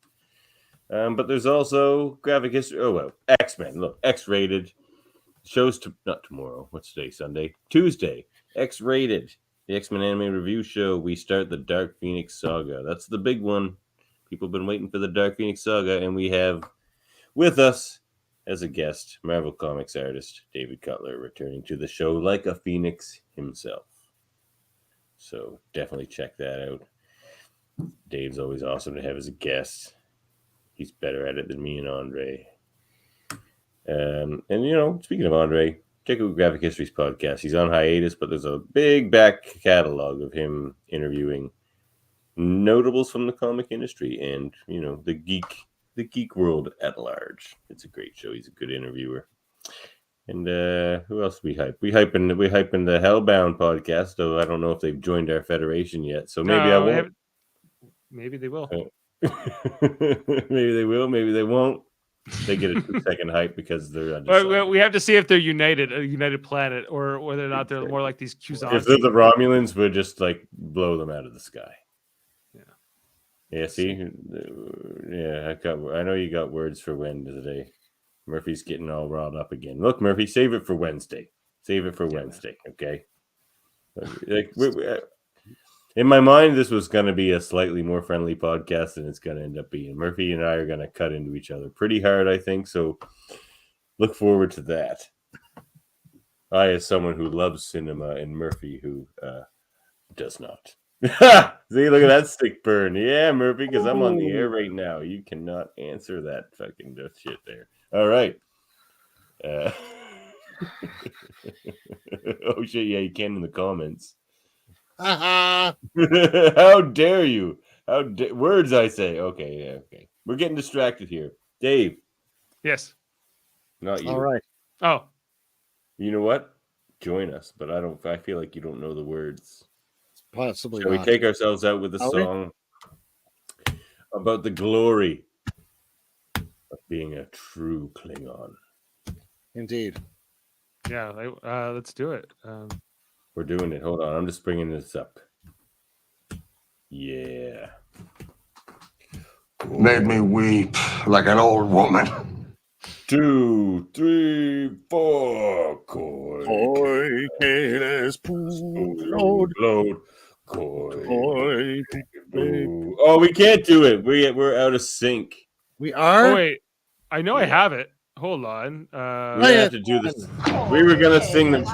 But there's also graphic history. Oh well, X-Men. Look, X-rated. Show's not tomorrow. What's today? Sunday, Tuesday. X-rated. The X-Men anime review show. We start the Dark Phoenix saga. That's the big one. People have been waiting for the Dark Phoenix saga, and we have with us as a guest Marvel Comics artist David Cutler returning to the show like a phoenix himself. So definitely check that out. Dave's always awesome to have as a guest. He's better at it than me and Andre. And you know, speaking of Andre, check out Graphic History's podcast. He's on hiatus, but there's a big back catalog of him interviewing notables from the comic industry and, you know, the geek world at large. It's a great show. He's a good interviewer. And who else we hype? We hyping the Hellbound podcast, though I don't know if they've joined our federation yet. So maybe I won't. Maybe they will. Maybe they will. Maybe they won't. They get a 2-second hype because they're undecided. We have to see if they're united, a united planet, or whether or not they're more like these Qzons. If they're the Romulans, we'll just blow them out of the sky. Yeah, see? Yeah, I know you got words for Wednesday. Murphy's getting all riled up again. Look, Murphy, save it for Wednesday. Wednesday, okay? In my mind, this was going to be a slightly more friendly podcast than it's going to end up being. Murphy and I are going to cut into each other pretty hard, I think, so look forward to that. I, as someone who loves cinema, and Murphy, who does not. See, look at that stick burn. Yeah, Murphy, because I'm on the air right now. You cannot answer that fucking shit there. All right. Oh, shit. Yeah, you can in the comments. How dare you? Words, I say. Okay, yeah, okay. We're getting distracted here. Dave. Yes. Not you. All right. Oh. You know what? Join us, but I feel like you don't know the words. Possibly. Shall we take ourselves out with a song about the glory of being a true Klingon? Indeed. Yeah, let's do it. We're doing it. Hold on, I'm just bringing this up. Yeah. Made me weep like an old woman. 2, 3, 4. Koi. Load. Koi. Oh, we can't do it. We're out of sync. We are? Oh, wait. I know I have it. Hold on. We have to do this. We were going to sing them.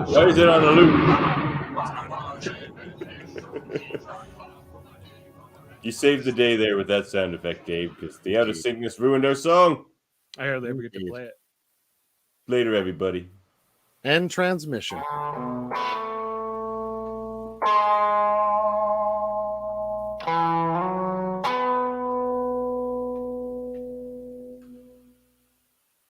Why is it on a loop? You saved the day there with that sound effect, Gabe, because the out of syncness ruined our song. I hardly ever get to play it. Later, everybody. End transmission.